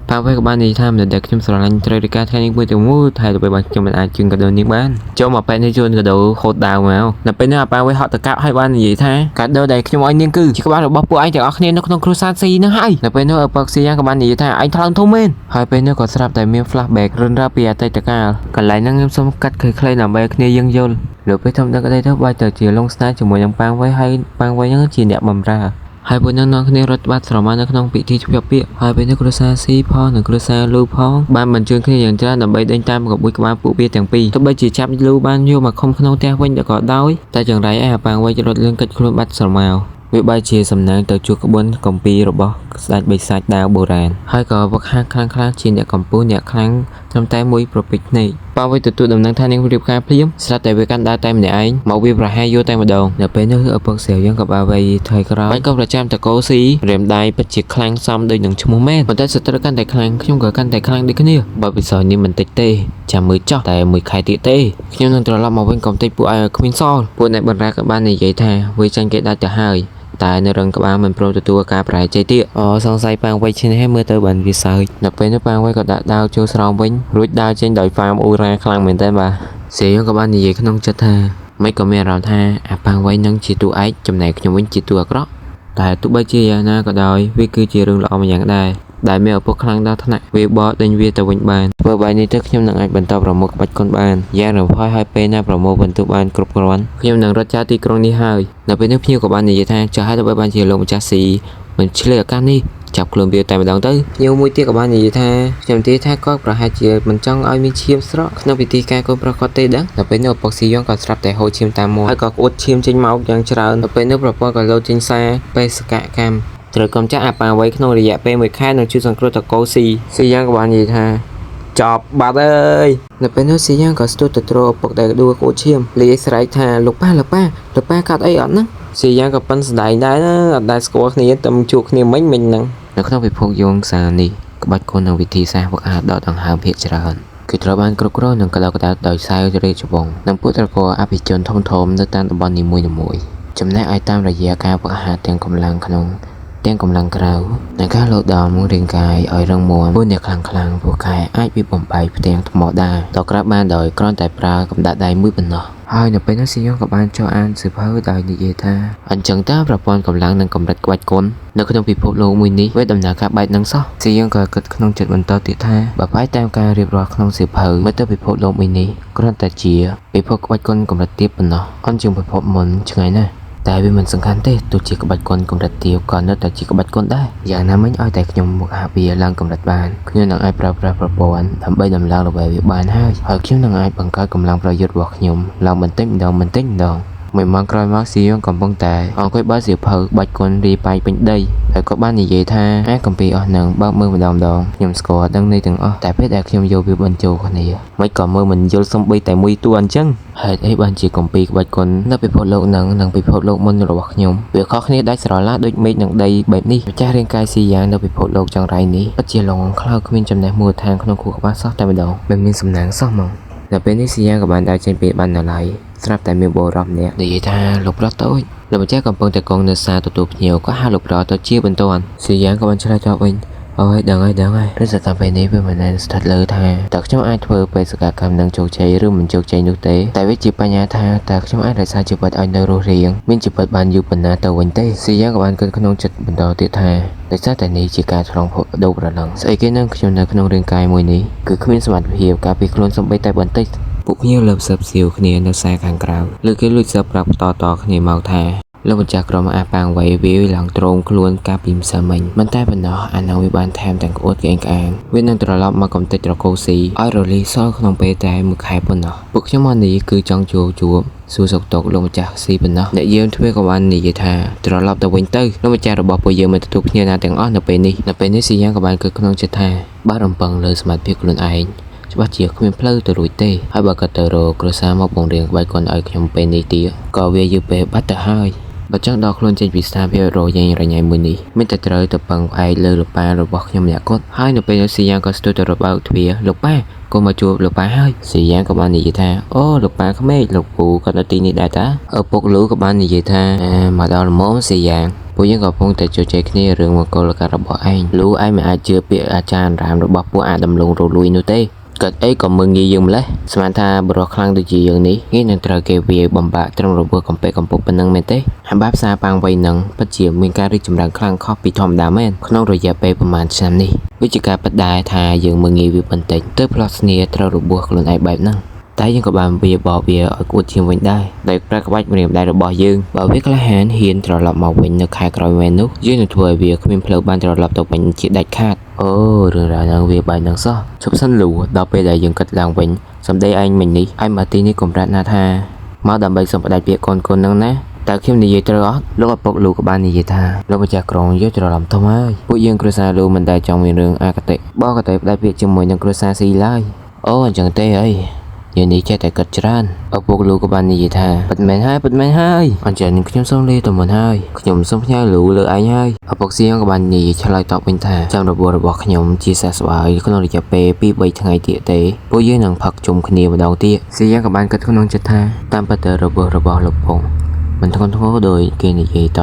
พาไว้กับบ้านนี้ท่ามันเด็กจุ่มสลันตรีการแค่นี้มือตัวมูถ่ายตัวไปบ้านจุ่มมันอาจจุนกระโดดนี้บ้านเจ้ามาเป็นให้จุนกระโดดโคตรดาวมาแล้วเป็นเนื้อปลาไว้หอตะกะให้บ้านนี้ท่ากระโดดเด็กจุ่มไอ้นี่คือชิคกี้พายเราบอกพวกไอ้จากอัคเนียนนกครูซานซีนั่งให้แล้วเป็นเนื้อปุกสีย่างกับบ้านนี้ท่าไอ้ทางทุ่มเมนให้เป็นเนื้อก่อนสลับแต่เมียฟลักแบกรุ่นราเปียไตตะกากันไหลนั่งเงียบสมกัดเคยหนำใบอัคเนียยังโยนหรือไปทำได้ก็ได้ทั้งใบเตอร์จีลงสไนจุ่มยังปางไว้ให้ปางไว้ยังจีเนี่ยบำราให้พวกน้องๆในรถบัสสามารถนักน้องปีที่ชุบเปียให้เป็นนักกระซาซีพ่อหนึ่งกระซาลูพ่อบ้านมันเชื่อขึ้นอย่างจ้าหนุ่มใบเดินตามกับบุยกับบ้านปูเปียแต่งปีทุกใบจีจับลูบ้านโยมาคมขนมแท้วิ่งจะกอดดาวแต่จังไรไอ้ปางไว้จะรถเรื่องกัดครุนบัสสามารถวิบายเชียสำนักตัวจุกบนกองปีรบสัตว์ใบสัตว์ดาวโบราณให้ก่อวักห้าครั้งจีนเนี่ยกองปูเนี่ยครั้งทำแต่มวยโปรปิกนี่ป้าไว้ตัวดำนังท่านยังเรียบคาพลิ้มสลับแต่เวกันได้แต่เนี่ยไอ้มาวิบระให้โยแต่มาดองเดี๋ยวเป็นเนื้อเอาปากเสียวยังกับอาไว้ไทยกระไรก็ประจำตะโกสีเรียมได้ปัจจิครั้งซ้ำโดยหนึ่งชั่วโมงแม่มันได้สุดท้ายกันแต่ครั้งขยมกับกันแต่ครั้งดีขึ้นเนี่ยบาบิสอยนี่มันติดเตะจำมือจ่อแต่มือใครติดเตะขยมนั่งตลอดมาเป็นกองติดปูไอ้ขมิ้นซอลปูในบรรดากับบ้านในใหญ่แท้วิจัยเกตได้แต่หายแต่ในเรื่องกับบ้านมันโปรตัวการปลายใจเตี้ยสงสัยปางไว้เช่นให้เมื่อเตอร์บันวิสัยนับเป็นนับปางไว้กับดาวโจสรองวิ่งรุ่ยดาวเช่นดอยฟาร์มอูราคลังเหมือนเต้นบ่าเสียงกับบ้านใหญ่ขนมจัดท่าไม่ก็ไม่เราท่าปางไว้นั่งจีตัวไอ้จำไหนขยมวิ่งจีตัวกรอกแต่ตุ๊บใบเชียน่าก็ดอยวิคือจีเรื่องเรามาอย่างได้ได้ไม่เอาพวกครั้งดาวถนัดวิบอสเดินเวียตะวันบานเปิดใบนี้ตึกขยมหนังไอ้บรรทอประมุขบัดคนบานแย่หรือพ่อยให้เป็นหน้าประมุขบรรทุบานกรุบกรอนขยมหนังรถจ้าตีกรงนี้ให้เราเป็นนักพิวกับบ้านใหญ่ท่าจะให้ตัวใบบ้านเชียลงจ้าสีเหมือนเชื่อกันนี่จับกลุ่มเบียร์แต่มาดังตื้อnhiều mũi tia của bạn gì tha chấm tia tha cóประหารเจียมันจ้องเอามีชิมสระขนมพิธีการก็ประกอบเตดังแต่เป็นเนื้อปกติย้อนกับสลับแต่โฮชิมตามโมให้ก็อดชิมจิงเมาอย่างเจริญแต่เป็นเนื้อประกอบกับโลจิงแซ่ไปสกัดแคมเจริญกำจัดอาปาไว้ขนมระยะเป็นมือค่าหนึ่งชุดสังเคราะห์ตะโกซีย้อนกับbạn gì thaจอบบาดเลยแต่เป็นเนื้อซีย้อนกับสตูดิโอปกแต่ดูโคชิมเลี้ยสไลด์ทาลูกป้ากัดไอ้อ่อนนะซีย้อนกับปั้นสไลด์ได้นะได้สกอร์นี้ตำจุกนี้ไม่เหนังแล้วก็ต้องไปพกโยงสานี่กับบัดคนเอาวิธีสร้างพวกอาดอกต่างหากเพียรเจริญคือตระบานกรุกร้อนหนึ่งกระดาษโดยสายเรียบวงนำพุทธกรอภิจนทมในตามตะบอนนิมวย ចំណែកឯតាមរយៈការបង្ហាត់ទាំងកម្លាំងក្នុងទាំងកម្លាំងក្រៅនិងការលោតដំរាងកាយឲ្យរឹងមាំពួកអ្នកខ្លាំងពួកខែអាចវាបំបែកផ្ទាំងធម្មតាតក្រាបបានដោយគ្រាន់តែប្រើកម្ដៅដៃមួយប៉ុណ្ណោះហើយនៅពេលនោះស៊ីយ៉ុងក៏បានចូលអានសៀវភៅដោយនិយាយថាអញ្ចឹងតើប្រព័ន្ធកម្លាំងនិងកម្រិតក្បាច់គុណនៅក្នុងពិភពលោកមួយនេះវាដំណើរការបែបហ្នឹងសោះស៊ីយ៉ុងក៏គិតក្នុងចិត្តបន្តទៀតថាបើបែរតាមការរៀបរាប់ក្នុងសៀវភៅមើលទៅពិភពលោកមួយនេះគ្រាន់តែជាពិភពក្បាច់គុណកម្រិតទាបប៉ុណ្ណោះអន់ជាងពិភពមុនឆ្ងាយណាស់តែវាមិនសំខាន់ទេទោះជាក្បាច់គុណកម្រិតទាបក៏នៅតែជាក្បាច់គុណដែរយ៉ាងណាមិញឲ្យតែខ្ញុំមកហាវាឡើងកម្រិតបានខ្ញុំនឹងអាចប្រើប្រាស់ប្រព័ន្ធដើម្បីដំឡើងល្បែងវាបានហើយខ្ញុំនឹងអាចបង្កើតកម្លាំងប្រយុទ្ធរបស់ខ្ញុំឡើងបន្តិចម្ដងមួយម៉ោងក្រោយមកស៊ីយ៉ុងកំពុងតែអង្គុយបើកសៀវភៅបាច់គុណរីប៉ាយពេញដីហើយក៏បាននិយាយថាកំពីអស់នឹងបើកមើលម្ដងខ្ញុំស្គាល់ដឹងន័យទាំងអស់តែពេលដែលខ្ញុំយកវាបញ្ចូលគ្នាមិនក៏មើលមិនយល់សំបីតែមួយតួអញ្ចឹងហេតុអីបានជាកំពីក្បាច់គុណនៅពិភពលោកនឹងនិងពិភពលោកមុនរបស់ខ្ញុំវាខុសគ្នាដាច់ស្រឡះដូចមេឃនិងដីបែបនេះម្ចាស់រាងកាយស៊ីយ៉ាងនៅពិភពលោកចង្រៃនេះពិតជាលងខ្លៅគ្មានចំណេះមូលដ្ឋានក្នុងខួរក្បាលសោះតែម្ដងមិនមានសំណាងសោះមកនៅពេលនេះស៊ីយ៉ាងក៏បានដើរចេញពីបណ្ណាល័យស្រាប់តែមានបុរសម្នាក់និយាយថាលោកប្រុសតូចលោកម្ចាស់កំពុងតែកងនៅសារទទួលភ្ញៀវក៏ហៅលោកប្រុសទៅជាបន្ទាន់ស៊ីយ៉ាងក៏បានឆ្លើយតបវិញអូយដឹងហើយព្រោះតែពេលនេះវាមិនដែលស្ថិតលើថាតើខ្ញុំអាចធ្វើបេសកកម្មនឹងជោគជ័យឬមិនជោគជ័យនោះទេតែវាជាបញ្ហាថាតើខ្ញុំអាចរក្សាជីវិតឲ្យនៅរស់រានមានជីវិតបានយូរប៉ុណ្ណាទៅវិញទេស៊ីយ៉ាងក៏បានគិតក្នុងចិត្តបន្តទៀតថាដោយសារតែនេះជាការឆ្លងភពដូរប្រឡងស្អីគេនឹងខ្ញុំនៅក្នុងរាងកាយមួយនេះគឺគ្មានសមត្ថភាពការពារខ្លួនសូម្បីតែបន្តិចពួកភ្ញៀវលើបសឹបសៀវគ្នានៅខ្សែខាងក្រៅលើគេលួចសឹបប្រាប់តគ្នាមកថាលោកម្ចាស់ក្រុមអាប៉ាងវៃវាឡើងទ្រោមខ្លួនការពីម្សិលមិញមិនតែប៉ុណ្ណោះអានឹងវាបានថែមទាំងក្អួតក្អេងក្អាងវានឹងត្រឡប់មកកំទេចត្រកូលស៊ីឲ្យរលីសល់ក្នុងពេលតែមួយខែប៉ុណ្ណោះពួកខ្ញុំមកនេះគឺចង់ជួបសួរសុខទុក្ខលោកម្ចាស់ស៊ីប៉ុណ្ណោះអ្នកយើងធ្វើក៏បាននិយាយថាត្រឡប់ទៅវិញទៅលោកម្ចាស់របស់ពួកយើងមិនទទួលភ្ញៀវណាទាំងអស់នៅពេលនេះស៊ីយ៉ាងក៏បានគិតក្នុងចិត្តថាបើរំពឹងលើសមត្ថភាពខ្លួនឯងច្បាស់ជាគ្មានផ្លូវទៅរួចទេហើយបើក៏ទៅរកគ្រួសារមកបង្រៀនក្បាច់គុណឲ្យខ្ញុំពេលនេះទៀតក៏វាយឺពេលបាត់ទៅហើយបើចង់ដល់ខ្លួនចេញពីស្ថានភាពរយរញ៉ៃមួយនេះមានតែត្រូវទៅពឹងផ្អែកលើលោកប៉ារបស់ខ្ញុំម្នាក់គត់ហើយនៅពេលនោះស៊ីយ៉ាងក៏ស្ទុះទៅរកបើកទ្វារលោកប៉ាក៏មកជួបលោកប៉ាហើយស៊ីយ៉ាងក៏បាននិយាយថាអូលោកប៉ាក្មេកលោកពូក៏នៅទីនេះដែរតាឪពុកលូក៏បាននិយាយថាមកដល់ល្មមស៊ីយ៉ាងពួកយើងក៏កំពុងតែជជែកគ្នារឿងមង្គលការរបស់ឯងលូឯងមិនអាចជឿពាក្យអាចារ្យរាមរបស់ពួកអាដំឡូងរលួយនោះទេកើតអីក៏មើងងាយយើងម្លេះស្មានថាបរិះខ្លាំងដូចជាយើងនេះងាយនឹងត្រូវគេវាយបំបាក់ត្រឹមរបួសកំពេកកំពុកប៉ុណ្ណឹងមែនទេហើយបែបផ្សារប៉ាងវៃនឹងពិតជាមានការរីកចម្រើនខ្លាំងខុសពីធម្មតាមែនក្នុងរយៈពេលប្រហែលឆ្នាំនេះវាជាការពិតដែរថាយើងមើងងាយវាបន្តិចទៅផ្លោះស្នាត្រូវរបួសខ្លួនឯងបែបហ្នឹងតែយើងក៏បានវាបកវាឲ្យគួតជាងវិញដែរដោយប្រើក្បាច់ម្រាមដៃរបស់យើងបើវាក្លាហានហ៊ានត្រឡប់មកវិញនៅខែក្រោយមែននោះយើងនឹងធ្វើឲ្យវាគ្មានផ្លូវបានត្រឡប់ទៅវិញជាដាច់ខាតអូរឿងរ៉ាវហ្នឹងវាបែបហ្នឹងសោះជប់សិនលូដល់ពេលដែលយើងគិតឡើងវិញសម្ដីឯងមិញនេះឯងមកទីនេះកុំប្រាថ្នាថាមកដើម្បីសុំផ្ដាច់ពាក្យកូនហ្នឹងណាតើខ្ញុំនិយាយត្រូវអត់លោកឪពុកលូក៏បាននិយាយថាលោកម្ចាស់ក្រុងយកច្រឡំធំហើយពួកយើងគ្រួសារលូមិនដែលចង់មានរឿងអកតេបកតេផ្ដាច់ពាក្យជាមួយនឹងគ្រួសារស៊ីឡើយអូអញ្ចឹងទេអីយើងនេះចេះតែគិតច្រើនឪពុកលូក៏បាននិយាយថាពិតមែនហើយអញ្ចឹងខ្ញុំសូមលាទៅមុនហើយខ្ញុំសូមផ្ញើលូលើឯងហើយឪពុកសៀងក៏បាននិយាយឆ្លើយតបវិញថាចាំរបួសរបស់ខ្ញុំជាសះស្បើយក្នុងរយៈពេល 2-3 ថ្ងៃទៀតទេពួកយើងនឹងផឹកជុំគ្នាម្ដងទៀតសៀងក៏បានគិតក្នុងចិត្តថាតាមពិតទៅរបួសរបស់លោកពងមិនធ្ងន់ធ្ងរដោយគេនិយាយត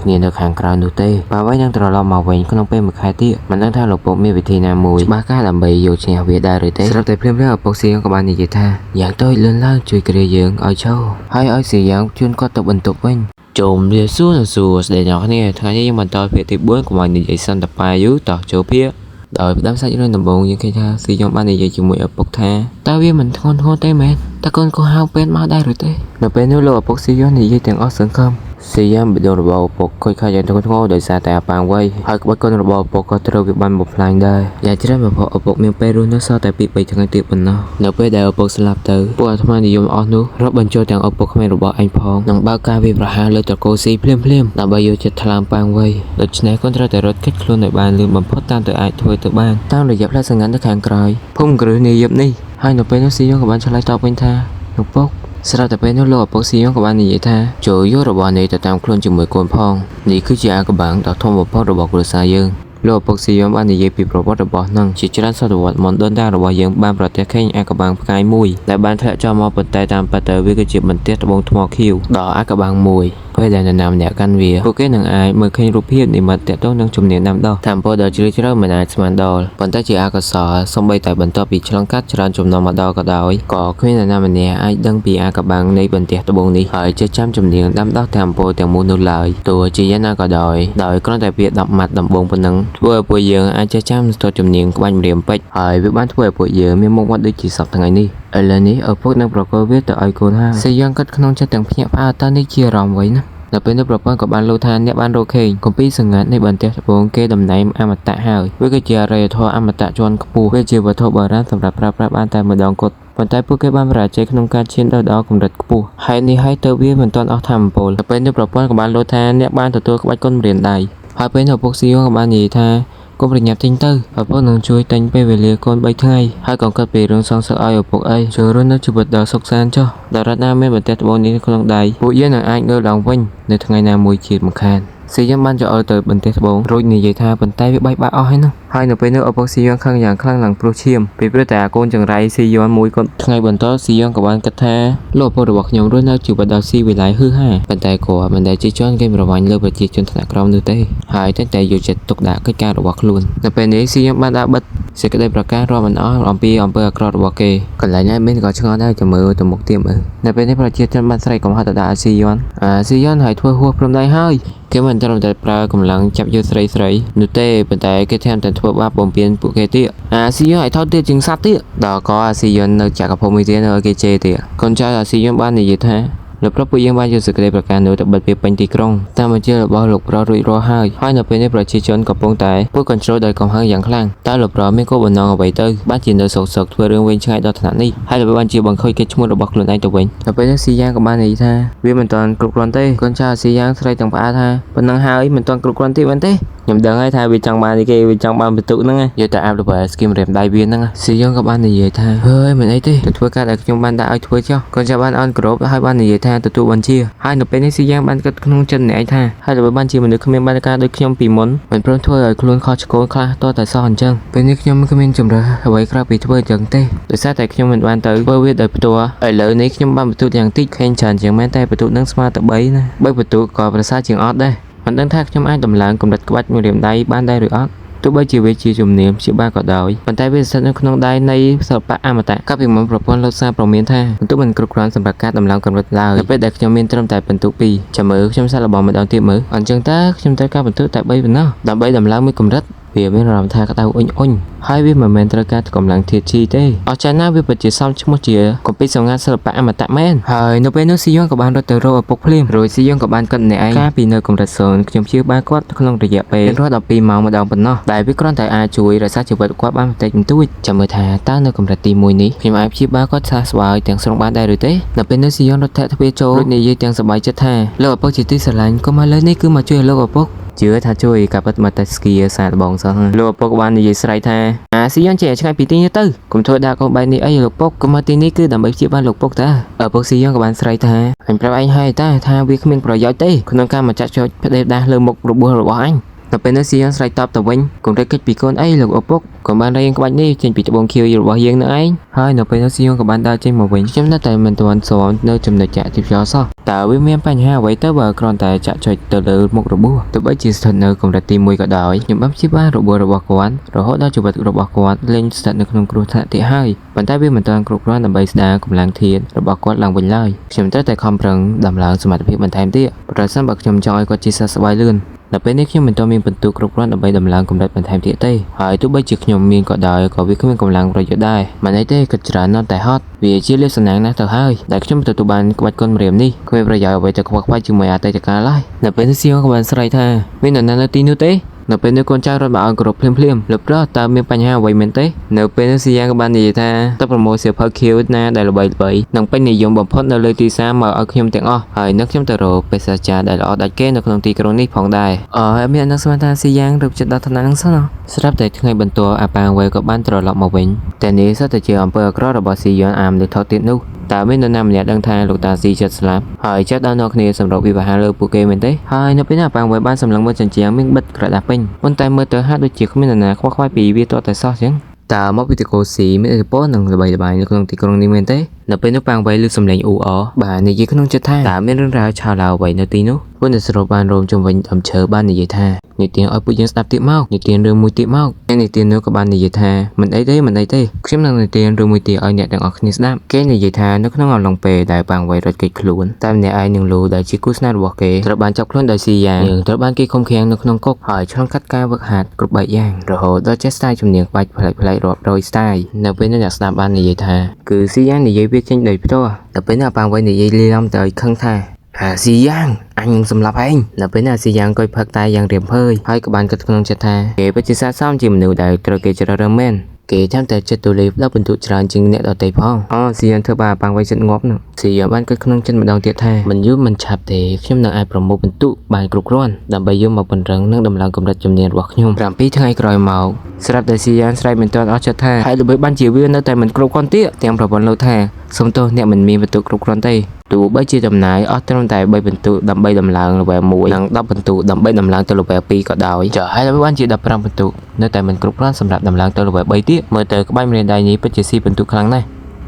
គ្នានៅខាងក្រៅនោះទេបើវិញនឹងត្រឡប់មកវិញក្នុងពេលមួយខែទៀតមិនដឹងថាលោកពុកមានវិធីណាមួយច្បាស់កាសដើម្បីយកឈ្នះវាដែរឬទេស្រាប់តែភ្លាមឪពុកសៀងក៏បាននិយាយថាយ៉ាងតូចលឿនឡើងជួយគ្រាយើងឲ្យឈរហើយឲ្យសៀងជូនគាត់ទៅបន្ទប់វិញជុំលាសួរស្ដីអ្នកគ្នាថ្ងៃនេះយើងបន្តភាគទី4កុំឲ្យនិយាយសិនតប៉ាយូតោះចូលភាគដោយផ្ដាំសាច់រឿងដំបូងយើងឃើញថាស៊ីយ៉ងបាននិយាយជាមួយឪពុកថាតើវាមិនធ្ងន់ធ្ងរទេមែនតើកូនក៏ហៅពេទ្យមកដែរឬទេនៅពេលនោះលោកឪពុកស៊ីយ៉ងនិយាយទាំងអស់សង្ឃឹមស៊ីយ៉ងបិទរបស់ឪពុកខូចខាតយ៉ាងធ្ងន់ធ្ងរដោយសារតែអាប៉ាងវៃហើយក្បាច់គុណរបស់ឪពុកក៏ត្រូវវាបានបំផ្លាញដែរយ៉ាងច្រើនឪពុកមានពេលរស់នៅសល់តែ 2-3 ថ្ងៃទៀតប៉ុណ្ណោះនៅពេលដែលឪពុកស្លាប់ទៅពួកអាត្មានិយមអស់នោះរាប់បញ្ចូលទាំងឪពុកក្មេងរបស់ឯងផងនឹងបើកការវាយប្រហារលើត្រកូលស៊ីភ្លាមដើម្បីយកចិត្តថ្លើមប៉ាងវៃដូច្នេះកូនត្រូវតែរត់គេចខ្លួនឲ្យបានលឿនបំផុតតាមទៅអាចធ្វើទៅបានតាមរយៈផ្លែសង្ងាត់នៅខាងក្រោយភូមិគ្រឹះនាយប់នេះហើយនៅពេលនោះស៊ីយ៉ងក៏បានឆ្លើយតបវិញថាលោកពុកស្រាប់តែពេលនោះលោកឪពុកស៊ីយ៉ងក៏បាននិយាយថាចូលយករបស់នេះទៅតាមខ្លួនជាមួយកូនផងនេះគឺជាអាកបាំងដ៏ធំបំផុតរបស់គ្រួសារយើងលោកឪពុកស៊ីយ៉ងបាននិយាយពីប្រវត្តិរបស់នឹងជាច្រើនសតវត្សមុនដូនតារបស់យើងបានប្រទះឃើញអាកបាំងផ្កាយមួយដែលបានធ្លាក់ចុះមកប៉ុន្តែតាមពិតទៅវាគឺជាបន្ទះត្បូងថ្មខៀវដល់អាកបាំងមួយ ពេលដែលនរណាម្នាក់កាន់វាពួកគេនឹងអាចមើលឃើញរូបភាពនិមិត្តទាក់ទងនឹងជំនាញដាំដុះថាមពលដ៏ជ្រាលជ្រៅមិនអាចស្មានដល់ប៉ុន្តែជាអកុសលសូម្បីតែបន្ទាប់ពីឆ្លងកាត់ច្រើនចំណងម្ដងក៏ដោយក៏គ្មាននរណាម្នាក់អាចដឹងពីអាកបាំងនៃបន្ទះត្បូងនេះហើយចេះចាំជំនាញដាំដុះថាមពលទាំងមូលនោះឡើយទោះជាយ៉ាងណាក៏ដោយគ្រាន់តែពាក្យ10ម៉ាត់ដំបូងប៉ុណ្ណឹងធ្វើឲ្យពួកយើងអាចចេះចាំស្ទាត់ជំនាញក្បាច់ម្រាមពេជ្រហើយវាបានធ្វើឲ្យពួកយើងមានមុខមាត់ដូចជាសពថ្ងៃនេះឥឡូវនេះឪពុកនឹងប្រកល់វាទៅឲ្យកូនហើយសេយ៉ងគិតក្នុងចិត្តទាំងភ្ញាក់ផ្អើលតើនេះជាអារម្មណ៍អ្វីណានៅពេលនេះប្រពន្ធក៏បានលោថាអ្នកបានរកឃើញគម្ពីរសង្កាត់នៃបន្ទះត្បូងគេតំណែងអមតៈហើយវាគឺជាអរិយធម៌អមតៈជាន់ខ្ពស់វាជាវត្ថុបុរាណសម្រាប់ប្រើប្រាស់បានតែម្ដងគត់ប៉ុន្តែពួកគេបានបរាជ័យក្នុងការឈានដល់កម្រិតខ្ពស់ហើយនេះហើយទៅវាមិនទាន់អស់ធម៌ពលនៅពេលនេះប្រពន្ធក៏បានលោថាអ្នកបានទទួលក្បាច់គុណម្រាមដៃហើយពេលនេះឪពុកស៊ីយ៉ងក៏បាននិយាយថាកុំប្រញាប់ចេញទៅឪពុកនឹងជួយតែងពេលវេលាកូន3ថ្ងៃហើយកង្កត់ពីរឿងសងសឹកឲ្យឪពុកអីចូលរស់នៅជីវិតដ៏សុខសាន្តចុះដល់រដ្ឋណាមានបន្ទះត្បូងនេះក្នុងដៃពួកយើងនឹងអាចងើបឡើងវិញនៅថ្ងៃណាមួយជាតិមិនខានស៊ីយ៉ងបានចូលទៅបន្ទះត្បូងរួចនិយាយថាប៉ុន្តែវាបែកបាក់អស់ហើយនោះហើយនៅពេលនោះឪពុកស៊ីយ៉ងខឹងយ៉ាងខ្លាំងឡើងព្រោះឈាមពីព្រោះតែកូនចង្រៃស៊ីយ៉ងមួយគាត់ថ្ងៃបន្តស៊ីយ៉ងក៏បានគិតថាលោកឪពុករបស់ខ្ញុំរស់នៅជីវិតដ៏ស៊ីវិល័យហឺហាប៉ុន្តែគាត់មិនដែលជិះជាន់គេប្រវាញ់លើប្រជាជនថ្នាក់ក្រោមនោះទេហើយតែយកចិត្តទុកដាក់កិច្ចការរបស់ខ្លួននៅពេលនេះស៊ីយ៉ងបានដាក់បិទសេចក្តីប្រកាសរាប់មិនអស់អំពីអំពើអាក្រក់របស់គេកន្លែងនេះមានក៏ឆ្ងល់ដែរចាំមើលទៅមុខទៀតមើលនៅពេលនេះប្រជាជនបានស្រែកកំហឹងទៅដាក់ស៊ីយ៉ងហើយធ្វើហួសព្រំដែនហើយគេមិនត្រឹមតែប្រើកម្លាំងចាប់យកស្រីនោះទេប៉ុន្តែគេថែមទាំងធ្វើបាបបំពានពួកគេទៀតស៊ីយ៉ងឲ្យថោកទៀតជាងសត្វទៀតដល់ក៏ស៊ីយ៉ងនៅចក្រភពមួយទៀតនៅគេជេរទៀតកូនចៅស៊ីយ៉ងបាននិយាយថានៅប្រាប់ពួកយើងបានយកសេចក្តីប្រកាសនោះទៅបិទពីពេញទីក្រុងតាមបញ្ជារបស់លោកប្រុសរួចរាល់ហើយនៅពេលនេះប្រជាជនកំពុងតែពួតកញ្ជ្រោលដោយកំហឹងយ៉ាងខ្លាំងតើលោកប្រុសមានគោលបំណងអ្វីទៅបានជានៅសុកធ្វើរឿងវិញឆ្ងាយដល់ថ្នាក់នេះហើយលោកបានជាបង្ខូចកិច្ចឈ្មោះរបស់ខ្លួនឯងទៅវិញនៅពេលនេះស៊ីយ៉ាងក៏បាននិយាយថាវាមិនទាន់គ្រប់គ្រាន់ទេកូនចៅស៊ីយ៉ាងស្រែកទាំងផ្អើលថាប៉ុណ្ណឹងហើយមិនទាន់គ្រប់គ្រាន់ទេមែនទេខ្ញុំដឹងហើយថាវាចង់បានគេវាចង់បានបន្ទុកហ្នឹងយកតែអាប់ដល់ស្គីមរៀមដៃវាហ្នឹងស៊ីយ៉ងក៏បាននិយាយថាហើយមិនអីទេទៅធ្វើការដែលខ្ញុំបានដាក់ឲ្យធ្វើចុះកូនចៅបានអន់គ្រប់ហើយបាននិយាយថាទទួលបញ្ជាហើយនៅពេលនេះស៊ីយ៉ាងបានគិតក្នុងចិត្តអ្នកឯងថាហើយបើបានជាមនុស្សគ្មានបានការដូចខ្ញុំពីមុនមិនព្រមធ្វើឲ្យខ្លួនខុសឆ្គងខ្លះតតែសោះអញ្ចឹងពេលនេះខ្ញុំគ្មានជំរឿអ្វីក្រៅពីធ្វើអញ្ចឹងទេដោយសារតែខ្ញុំមិនបានទៅធ្វើវាដោយផ្ទាល់ឥឡូវនេះខ្ញុំបានបន្ទូយ៉ាងតិចឃើញច្រើនជាងមែនតែបន្ទូនឹងស្មើតែ3ណា3បន្ទូក៏ប្រសើរជាងអត់ដែរមិនដឹងថាខ្ញុំអាចដំឡើងកម្រិតក្បាច់មួយរៀមដៃបានដែរឬអត់ទោះបីជាវាជាជំនាញព្យាបាលក៏ដោយប៉ុន្តែវាស្ថិតនៅក្នុងដៃនៃសិល្បៈអមតៈកាលពីមុនប្រព័ន្ធលោកសារប្រមានថាបន្ទុកមិនគ្រប់គ្រាន់សម្រាប់ការដំឡើងកម្រិតឡើយនៅពេលដែលខ្ញុំមានត្រឹមតែបន្ទុក2ចាំមើលខ្ញុំសាកល្បងម្ដងទៀតមើលអញ្ចឹងតើខ្ញុំត្រូវការបន្ទុកតែ3ប៉ុណ្ណោះដើម្បីដំឡើងមួយកម្រិតវាមានអារម្មណ៍ថាក្តៅអ៊ុញហើយវាមិនមែនត្រូវការកម្លាំងធាតុជីទេអស្ចារ្យណាស់វាពិតជាសមឈ្មោះជាគម្ពីរសង្ហាសិល្បៈអមតៈមែនហើយនៅពេលនោះស៊ីយ៉ងក៏បានរត់ទៅរកឪពុកភ្លាមរួចស៊ីយ៉ងក៏បានកាត់ម្នាក់ឯងកាលពីនៅកម្រិត0ខ្ញុំព្យាបាលគាត់ក្នុងរយៈពេលរហូតដល់2ម៉ោងម្ដងប៉ុណ្ណោះដែលវាគ្រាន់តែអាចជួយរក្សាជីវិតគាត់បានបន្តិចបន្តួចចាំមើលថាតើនៅកម្រិតទី1នេះខ្ញុំអាចព្យាបាលគាត់សះស្បើយទាំងស្រុងបានដែរឬទេនៅពេលនោះស៊ីយ៉ងរត់ធាក់ទ្វារចូលរួចនិយាយទាំងសប្បាយចិត្តថាលោកឪពុកជាទីស្រឡាញ់កុំឲ្យលើនេះគឺមកជួយលោកឪពុកជឿថាជួយការពិតមកតែស្គីសាដបងសោះលោកឪពុកបាននិយាយស្រែកថាស៊ីយ៉ងចេះឆ្ងាយពីទីនេះទៅកុំធ្វើដាក់កូនបែបនេះអីលោកពុកកុំមកទីនេះគឺដើម្បីព្យាបាលលោកពុកតាឪពុកស៊ីយ៉ងក៏បានស្រែកថាអញប្រាប់ឯងហើយតាថាវាគ្មានប្រយោជន៍ទេក្នុងការមកចាក់ចោចផ្ដេសដាស់លើមុខរបួសរបស់អញនៅពេលនេះស៊ីយ៉ងស្រែកតបទៅវិញកុំរែកកិច្ចពីកូនអីលោកឪពុកក៏បានរៀងក្បាច់នេះចេញពីត្បូងខៀវរបស់យើងនឹងឯងហើយនៅពេលនោះស៊ីយ៉ងក៏បានដើរចេញមកវិញខ្ញុំនៅតែមិនទាន់ស្គាល់នៅចំណុចចាក់ទីផ្សារសោះតើវាមានបញ្ហាអ្វីទៅបើគ្រាន់តែចាក់ចុចទៅលើមុខរបួសទោះបីជាស្ថិតនៅកម្រិតទី1ក៏ដោយខ្ញុំបានព្យាបាលរបួសរបស់គាត់រហូតដល់ជីវិតរបស់គាត់លែងស្ថិតនៅក្នុងគ្រោះថ្នាក់ទៀតហើយប៉ុន្តែវាមិនទាន់គ្រប់គ្រាន់ដើម្បីស្ដារកម្លាំងធាតុរបស់គាត់ឡើងវិញឡើយខ្ញុំត្រូវតែខំប្រឹងដំឡើងសមត្ថភាពបន្ថែមទៀតប្រសិនបើខ្ញុំចង់ឲ្យគាត់ជាសះស្បើយលឿននៅពេលនេះខ្ញុំមិនទាន់មានបន្ទុកគ្រប់គ្រាន់ដើម្បីដំឡើងកម្រិតបន្ថែមទៀតទេហើយទោះបីជាខ្ញុំមានក៏ដោយក៏វាគ្មានកម្លាំងប្រយោជន៍ដែរមិនអីទេគិតច្រើនណាស់តែហត់វាជាលាភសំណាងណាស់ទៅហើយដែលខ្ញុំទទួលបានក្បាច់គុណម្រាមនេះគ្មានប្រយោជន៍អ្វីទៅខ្វះខ្វាយជាមួយអតីតកាលឡើយនៅពេលនេះស៊ីយ៉ងក៏បានស្រែកថាមាននរណានៅទីនោះទេនៅពេលនេះកូនចៅរត់មកឲ្យគោរពភ្លាមលោកប្រុសតើមានបញ្ហាអ្វីមែនទេនៅពេលនេះស៊ីយ៉ាងក៏បាននិយាយថាទឹកប្រមូលសៀវភៅខៀវណាដែលល្បីនិងពេញនិយមបំផុតនៅលើទីផ្សារមកឲ្យខ្ញុំទាំងអស់ហើយនឹកខ្ញុំទៅរកបេសាចារដែលល្អដាច់គេនៅក្នុងទីក្រុងនេះផងដែរហើយមានអ្នកស្មានថាស៊ីយ៉ាងរឹបចិត្តដល់ឋានៈនឹងសោះស្រាប់តែថ្ងៃបន្ទាប់អាប៉ាងវេក៏បានត្រឡប់មកវិញតែនេះសុទ្ធតែជាអំពើអាក្រក់របស់ស៊ីយ៉ាងអាមលើថោកទៀតនោះតើមាននរណាម្នាក់ដឹងថាលោកតាស៊ីចិត្តស្លាប់ហើយចិត្តដល់អ្នកគ្នាសម្រាប់វិវាហាលើពួកគេមែនទេហើយនៅពេលនេះអាប៉ាងវេបានសម្លឹងមើលចិញ្ចៀងមានបិទក្រដាសពេញប៉ុន្តែមើលទៅហាក់ដូចជាគ្មាននរណាខ្វះខ្វាយពីវាទាល់តែសោះចឹងតើមកពីតកូស៊ីមានឥទ្ធិពលនឹងល្បីល្បាញនៅក្នុងទីក្រុងនេះមែនទេ នៅពេលនោះប៉ាងវៃលើសំឡេងអ៊ូអបាទនិយាយក្នុងចិត្តថាតើមានរឿងរ៉ាវឆាវឡៅអ្វីនៅទីនោះពួកអ្នកសរុបបានរោមជុំវិញដើមឈើបាននិយាយថានិទានឲ្យពួកយើងស្ដាប់ទៀតមកនិទានរឿងមួយទៀតមកអ្នកនិទាននោះក៏បាននិយាយថាមិនអីទេខ្ញុំនឹងនិទានរឿងមួយទៀតឲ្យអ្នកទាំងអស់គ្នាស្ដាប់គេនិយាយថានៅក្នុងអំឡុងពេលដែលប៉ាងវៃរត់គេចខ្លួនតែម្នាក់ឯងនឹងលូដែលជាគូស្នេហ៍របស់គេត្រូវបានចាប់ខ្លួនដោយស៊ីយ៉ាងយើងត្រូវបានគេឃុំឃាំងនៅក្នុងគុកហើយឆ្លងកាត់ការវឹកហាត់គ្រប់បែបយ៉ាងរហូតដល់ចេះស្ទាយជំនាញក្បាច់ប្លែកៗរាប់រយស្ទាយនៅពេលនោះអ្នកស្ដាប់បាននិយាយថាគឺស៊ីយ៉ាងនិយាយវាចេញដោយផ្ទាល់ដល់ពេលនោះប៉ាងវៃនិយាយលីឡំទៅខឹងថាស៊ីយ៉ាងអញនឹងសម្លាប់ឯងនៅពេលនោះស៊ីយ៉ាងក៏ផឹកតែយ៉ាងរៀមភើយហើយក៏បានគិតក្នុងចិត្តថាគេពិតជាស័ក្តិសមជាមនុស្សដែលត្រូវគេជ្រើសរើសមែនគេចាំតែចិត្តទូលាយដល់បន្ទុកច្រើនជាងអ្នកដទៃផងស៊ីយ៉ាងធ្វើបាបប៉ាងវៃចិត្តងាប់នោះស៊ីយ៉ាងបានគិតក្នុងចិត្តម្ដងទៀតថាមិនយូរមិនឆាប់ទេខ្ញុំនឹងអាចប្រមូលបន្ទុកបានគ្រប់គ្រាន់ដើម្បីយកមកពង្រឹងនិងដំឡើងកម្រិតជំនាញរបស់ខ្ញុំ7ថ្ងៃក្រោយមកស្រាប់តែស៊ីយ៉ាងស្រែកមិនទាន់អស់ចិត្តថាហើយល្បីបានជាវានៅតែមិនគ្រប់គ្រាន់ទៀតទាំងប្រពន្ធលោកថាសុំទោសអ្នកមិនមានបន្ទុកគ្រប់គ្រាន់ទេទោះបីជាចំណាយអស់ត្រឹមតែ3បន្ទុកដើម្បីដំឡើង level 1និង10បន្ទុកដើម្បីដំឡើងទៅ level 2ក៏ដោយចុះហើយល្បីបានជា15បន្ទុកនៅតែមិនគ្រប់គ្រាន់សម្រាប់ដំឡើងទៅ level 3ទៀតមើលទៅក្បាច់ម្រាមដៃនេះពិតជាស៊ីបន្ទុកខ្លាំងណាស់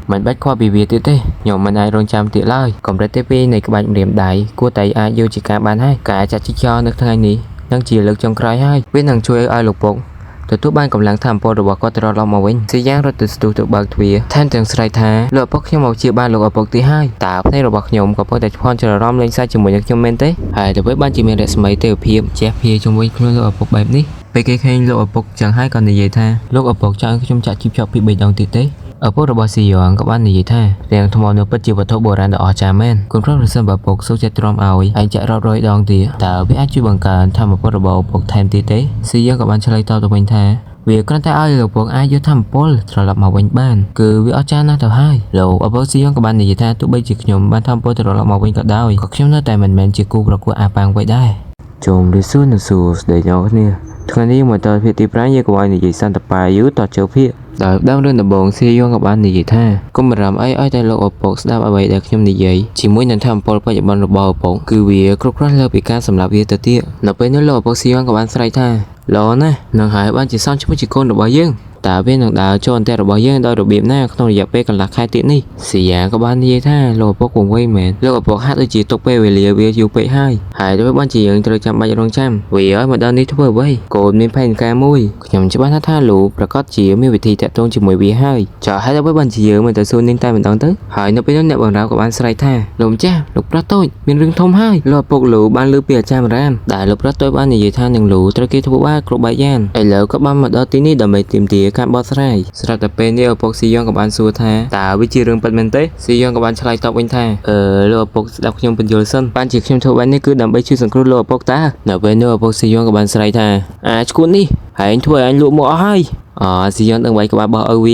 មិនបាច់ខ្វល់ពីវាទៀតទេខ្ញុំមិនអាចរងចាំទៀតឡើយកម្រិតទេពីនៃក្បាច់ម្រាមដៃគួរតែអាចយកជាការបានហើយការចាត់ជិះចោលនៅថ្ងៃនេះនឹងជាលើកចុងក្រោយហើយវានឹងជួយឲ្យលោកពុកទទួលបានកម្លាំងធម៌ពលរបស់គាត់ត្រឡប់មកវិញស៊ីយ៉ាងរត់ទៅស្ទុះទៅបើកទ្វារថែមទាំងស្រែកថាលោកឪពុកខ្ញុំមកជាបានលោកឪពុកទីហើយតើភ្នែករបស់ខ្ញុំក៏ប៉ុន្តែឆ្លន់ច្រឡំលេងសើចជាមួយនឹងខ្ញុំមែនទេហើយទៅវិញបានជាមានរស្មីទេវភាពជះភាយជាមួយខ្លួនលោកឪពុកបែបនេះពេលគេឃើញលោកឪពុកចឹងហើយក៏និយាយថាលោកឪពុកចង់ខ្ញុំចាក់ជីបជាប់ពី3ដងទៀតទេឪពុករបស់ស៊ីយ៉ងក៏បាននិយាយថារាងថ្មនោះពិតជាវត្ថុបុរាណដ៏អស្ចារ្យមែនគុណប្រសិនបើឪពុកសូចិត្តទ្រាំឲ្យឯងចាក់រាប់រយដងទៀតតើវាអាចជួយបង្កើនធម៌ពលរបស់ឪពុកថែមទៀតទេស៊ីយ៉ងក៏បានឆ្លើយតបទៅវិញថាវាគ្រាន់តែឲ្យលោកពួកអាចយកធម្មពលត្រឡប់មកវិញបានគឺវាអស្ចារ្យណាស់ទៅហើយលោកឪពុកស៊ីយ៉ងក៏បាននិយាយថាទោះបីជាខ្ញុំបានធម្មពលត្រឡប់មកវិញក៏ដោយក៏ខ្ញុំនៅតែមិនមែនជាគូប្រកួតអាប៉ាងវិញដែរជុំលឺស៊ូនស៊ូស្ដីnhauគ្នាថ្ងៃនេះមកដល់ភាគទី5យើងក៏បាននិយាយសន្តិបាយយូរតជើភាគដោយដើមរឿងដំបូងស៊ីយ៉ងក៏បាននិយាយថាកុំបារម្ភអីឲ្យតែលោកឪពុកស្ដាប់អ្វីដែលខ្ញុំនិយាយជាមួយនឹងធម្មពលបច្ចុប្បន្នរបស់ឪពុកគឺវាគ្រប់គ្រាន់លើពីការសម្លាប់វាទៅទៀតនៅពេលនោះលោកឪពុកស៊ីយ៉ងក៏បានស្រែកថាល្អណាស់នឹងហើយបានជាសង់ឈ្មោះជាកូនរបស់យើងតើវានឹងដើរចូលអន្តររបស់យើងដោយរបៀបណាក្នុងរយៈពេលកន្លះខែទៀតនេះស៊ីយ៉ាងក៏បាននិយាយថាលោកឪពុកគង់វែងមែនលោកឪពុកហាក់ដូចជាទុកពេលវេលាវាយូរពេកហើយទៅបានជាយើងត្រូវចាំបាច់រងចាំវាឲ្យមកដល់នេះធ្វើអ្វីកូនមានផែនការមួយខ្ញុំច្បាស់ថាលោកប្រកាសជាមានវិធីតាក់ទងជាមួយវាហើយចុះហើយទៅបានជាយើងមិនទៅសួរនាងតែម្ដងទៅហើយនៅពេលនោះអ្នកបង្រាវក៏បានស្រែកថាលោកម្ចាស់លោកប្រុសតូចមានរឿងធំហើយលោកឪពុកលោកបានលើពីអាចារ្យរាមដែលលោកប្រុសតូចបាននិយាយថានឹងលោកត្រូវគេធ្វើបាបគ្រប់បែបយ៉ាងឥឡូវក៏បានមកដល់ទីនេះដើម្បីទាមទារការបកស្រាយស្រាប់តែពេលនេះឪពុកស៊ីយ៉ងក៏បានសួរថាតើវាជារឿងពិតមែនទេស៊ីយ៉ងក៏បានឆ្លើយតបវិញថាលោកឪពុកស្ដាប់ខ្ញុំបញ្យល់សិនបានជាខ្ញុំធ្វើបែបនេះគឺដើម្បីជួយសង្គ្រោះលោកឪពុកតានៅពេលនោះឪពុកស៊ីយ៉ងក៏បានស្រែកថាឈួតនេះហែងធ្វើឲ្យអញលក់មកអស់ហើយស៊ីយ៉ងដឹងໄວក្បាលបោះឲ្យវ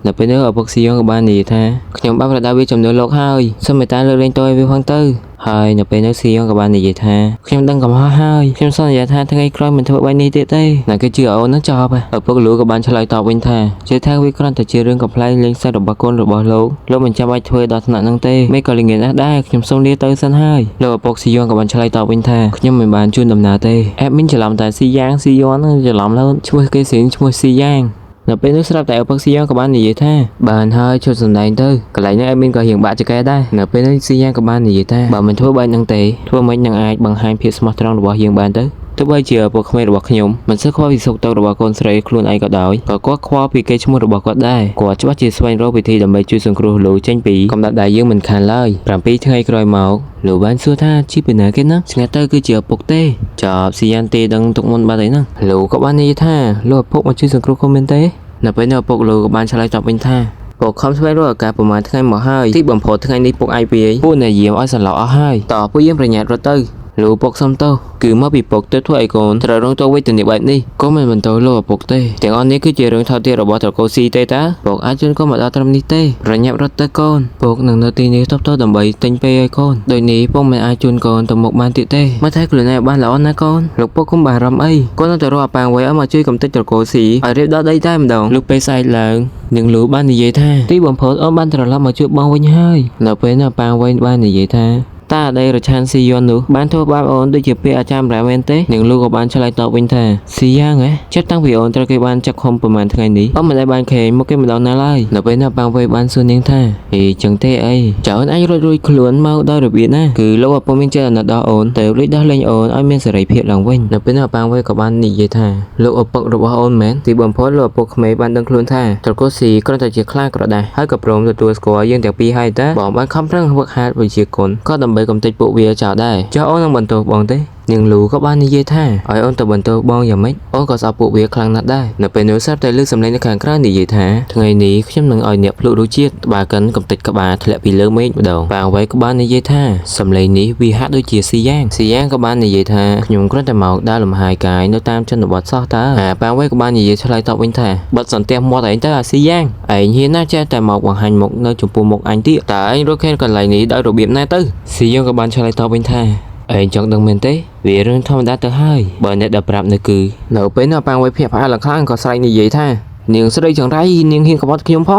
ានៅពេលនោះឪពុកស៊ីយ៉ងក៏បាននិយាយថាខ្ញុំបានប្រដៅវាចំនួនលោកហើយសូមមេត្តាលើកលែងទោសឲ្យវាផងទៅហើយនៅពេលនោះស៊ីយ៉ងក៏បាននិយាយថាខ្ញុំដឹងកំហុសហើយខ្ញុំសន្យាថាថ្ងៃក្រោយមិនធ្វើបែបនេះទៀតទេណាគេជឿអូននឹងចប់ឪពុកលោកក៏បានឆ្លើយតបវិញថាជឿថាវាគ្រាន់តែជារឿងកំ pl ែងលេងសើចរបស់កូនរបស់លោកមិនចាំបាច់ធ្វើដល់ថ្នាក់ហ្នឹងទេមេក៏ល្ងាចណាស់ដែរខ្ញុំសូមលាទៅសិនហើយលោកឪពុកស៊ីយ៉ងក៏បានឆ្លើយតបវិញថាខ្ញុំមិនបានជូនដំណើរទេអេមីនច្រឡំតែស៊ីយ៉ងហ្នឹងច្រឡំលើឈ្មោះគេស្រីឈ្មោះស៊ីយ៉ាងនៅពេលនោះស្រាប់តែឪពុកស៊ីយ៉ាងក៏បាននិយាយថាបានហើយឈប់សម្ដែងទៅកន្លែងនេះអេមីនក៏រៀងបាក់ចកែដែរនៅពេលនោះស៊ីយ៉ាងក៏បាននិយាយថាបើមិនធ្វើបែបហ្នឹងទេធ្វើមិននឹងអាចបង្ហាញភាពស្មោះត្រង់របស់យើងបានទៅទោះបីជាឪពុកក្មេងរបស់ខ្ញុំមិនសូវខ្វល់ពីសុខទុក្ខរបស់កូនស្រីខ្លួនឯងក៏ដោយក៏គាត់ខ្វល់ពីកេរ្តិ៍ឈ្មោះរបស់គាត់ដែរគាត់ច្បាស់ជាស្វែងរកវិធីដើម្បីជួយសង្គ្រោះលោកចេញពីកំណត់ដែលយើងមិនខានឡើយ7ថ្ងៃក្រោយមកលោកបានសួរថាជីពីណាគេណាស្ងាត់ទៅគឺជាឪពុកទេចប់ស៊ីយ៉ាងទេដឹងទុកមុនបាត់ហើយណាលោកក៏បាននិយាយថាលោកឪពុកមកជួយសង្គ្រោះគាត់មែនទេនៅពេលនោះឪពុកលោកក៏បានឆ្លើយតបវិញថាពួកខំស្វែងរកឱកាសប្រហែលថ្ងៃមកហើយទីបំផុតថ្ងៃនេះពុកអាយវាយពួកអ្នកយាមឲ្យសន្លប់អស់ហើយតើពួកយើងប្រញាប់រត់ទៅលោកពុកសុំទោសគឺមកពីពុកទៅធ្វើឲ្យកូនត្រូវរងទោសវេទនាបែបនេះកូនមិនបន្តលោកឪពុកទេទាំងអស់នេះគឺជារឿងថោកទាបរបស់ត្រកូលស៊ីទេតាពុកអាចជូនកូនមកដល់ត្រឹមនេះទេប្រញាប់រត់ទៅកូនពុកនឹងនៅទីនេះតបតដើម្បីទិញពេលឲ្យកូនដូចនេះពុកមិនអាចជូនកូនទៅមុខបានទៀតទេមើលថែខ្លួនឯងបានល្អណាស់កូនលោកពុកកុំបារម្ភអីកូននឹងទៅរកអាប៉ាងវៃឲ្យមកជួយកំទេចត្រកូលស៊ីឲ្យរៀបដល់ដីតែម្ដងលោកពេលស្អែកឡើងនឹងលោកបាននិយាយថាទីបំផុតអូនបានត្រឡប់មកជួយបងវិញហើយនៅពេលនោះអាប៉ាងវៃបាននិយាយថា តាអតីតរដ្ឋាភិបាលស៊ីយ៉ុននោះបានធ្វើបាបអូនដូចជាពាក្យអាចារ្យម្ល៉េះមែនទេនាងលូក៏បានឆ្លើយតបវិញថាស៊ីយ៉ាងហ៎ចិត្តតាំងពីអូនត្រូវគេបានចាក់ឃុំប្រហែលថ្ងៃនេះអូនមិនដែលបានឃើញមកគេម្ដងណាឡើយនៅពេលណាប៉ាងវៃបានសួរនាងថាអីចឹងទេអីចៅអូនអាចរួចខ្លួនមកដោយរបៀបណាគឺលោកអពុំមានចិត្តអាណិតដល់អូនតែលួចដោះលែងអូនឲ្យមានសេរីភាពឡើងវិញនៅពេលណាប៉ាងវៃក៏បាននិយាយថាលោកឪពុករបស់អូនមែនទីបំផុតលោកឪពុកក្មេងបានដឹងខ្លួនថាត្រកូលស៊ីគ្រាន់តែជាខ្លាក្រដាស់ហើយក៏ព្រមទទួលស្គាល់យើងទាំងពីរហើយតើបងបានខំប្រឹងហ្វឹកហាត់វិជ្ជាគុណក៏ដើម្បីកំទេចពួកវាចោលដែរចុះអូននឹងបន្ទោសបងទេនាងលូក៏បាននិយាយថាឲ្យអូនទៅបន្ទោសបងយ៉ាងម៉េចអូនក៏ស្អប់ពួកវាខ្លាំងណាស់ដែរនៅពេលនោះស្រាប់តែលើសំឡេងនៅខាងក្រៅនិយាយថាថ្ងៃនេះខ្ញុំនឹងឲ្យអ្នកភ្លក់រសជាតិក្បាលកិនកំទេចក្បាលធ្លាក់ពីលើមេឃម្ដងប៉ាងវៃក៏បាននិយាយថាសំឡេងនេះវាហាក់ដូចជាស៊ីយ៉ាងក៏បាននិយាយថាខ្ញុំគ្រាន់តែមកដើរលំហែកាយនៅតាមជនបទសោះតើប៉ាងវៃក៏បាននិយាយឆ្លើយតបវិញថាបិទសន្ទះមាត់ឯងទៅអាស៊ីយ៉ាងឯងហ៊ានណាស់ចេះតែមកបង្ហាញមុខនៅចំពោះមុខអញទៀតតើឯងរកឃើញកន្លែងនេះដោយរបៀបណាទៅស៊ីយ៉ាងក៏បានឆ្លើយតបវិញថាឯងចង់ដឹងមែនទេវារឿងធម្មតាទៅហើយបើអ្នកដែលប្រាប់នៅគឺនៅពេលណាប៉ាងវៃភ័ក្រផ្អើលឡើងខ្លាំងក៏ស្រែកនិយាយថានាងស្រីចង្រៃនាងហ៊ានក្បត់ខ្ញុំផ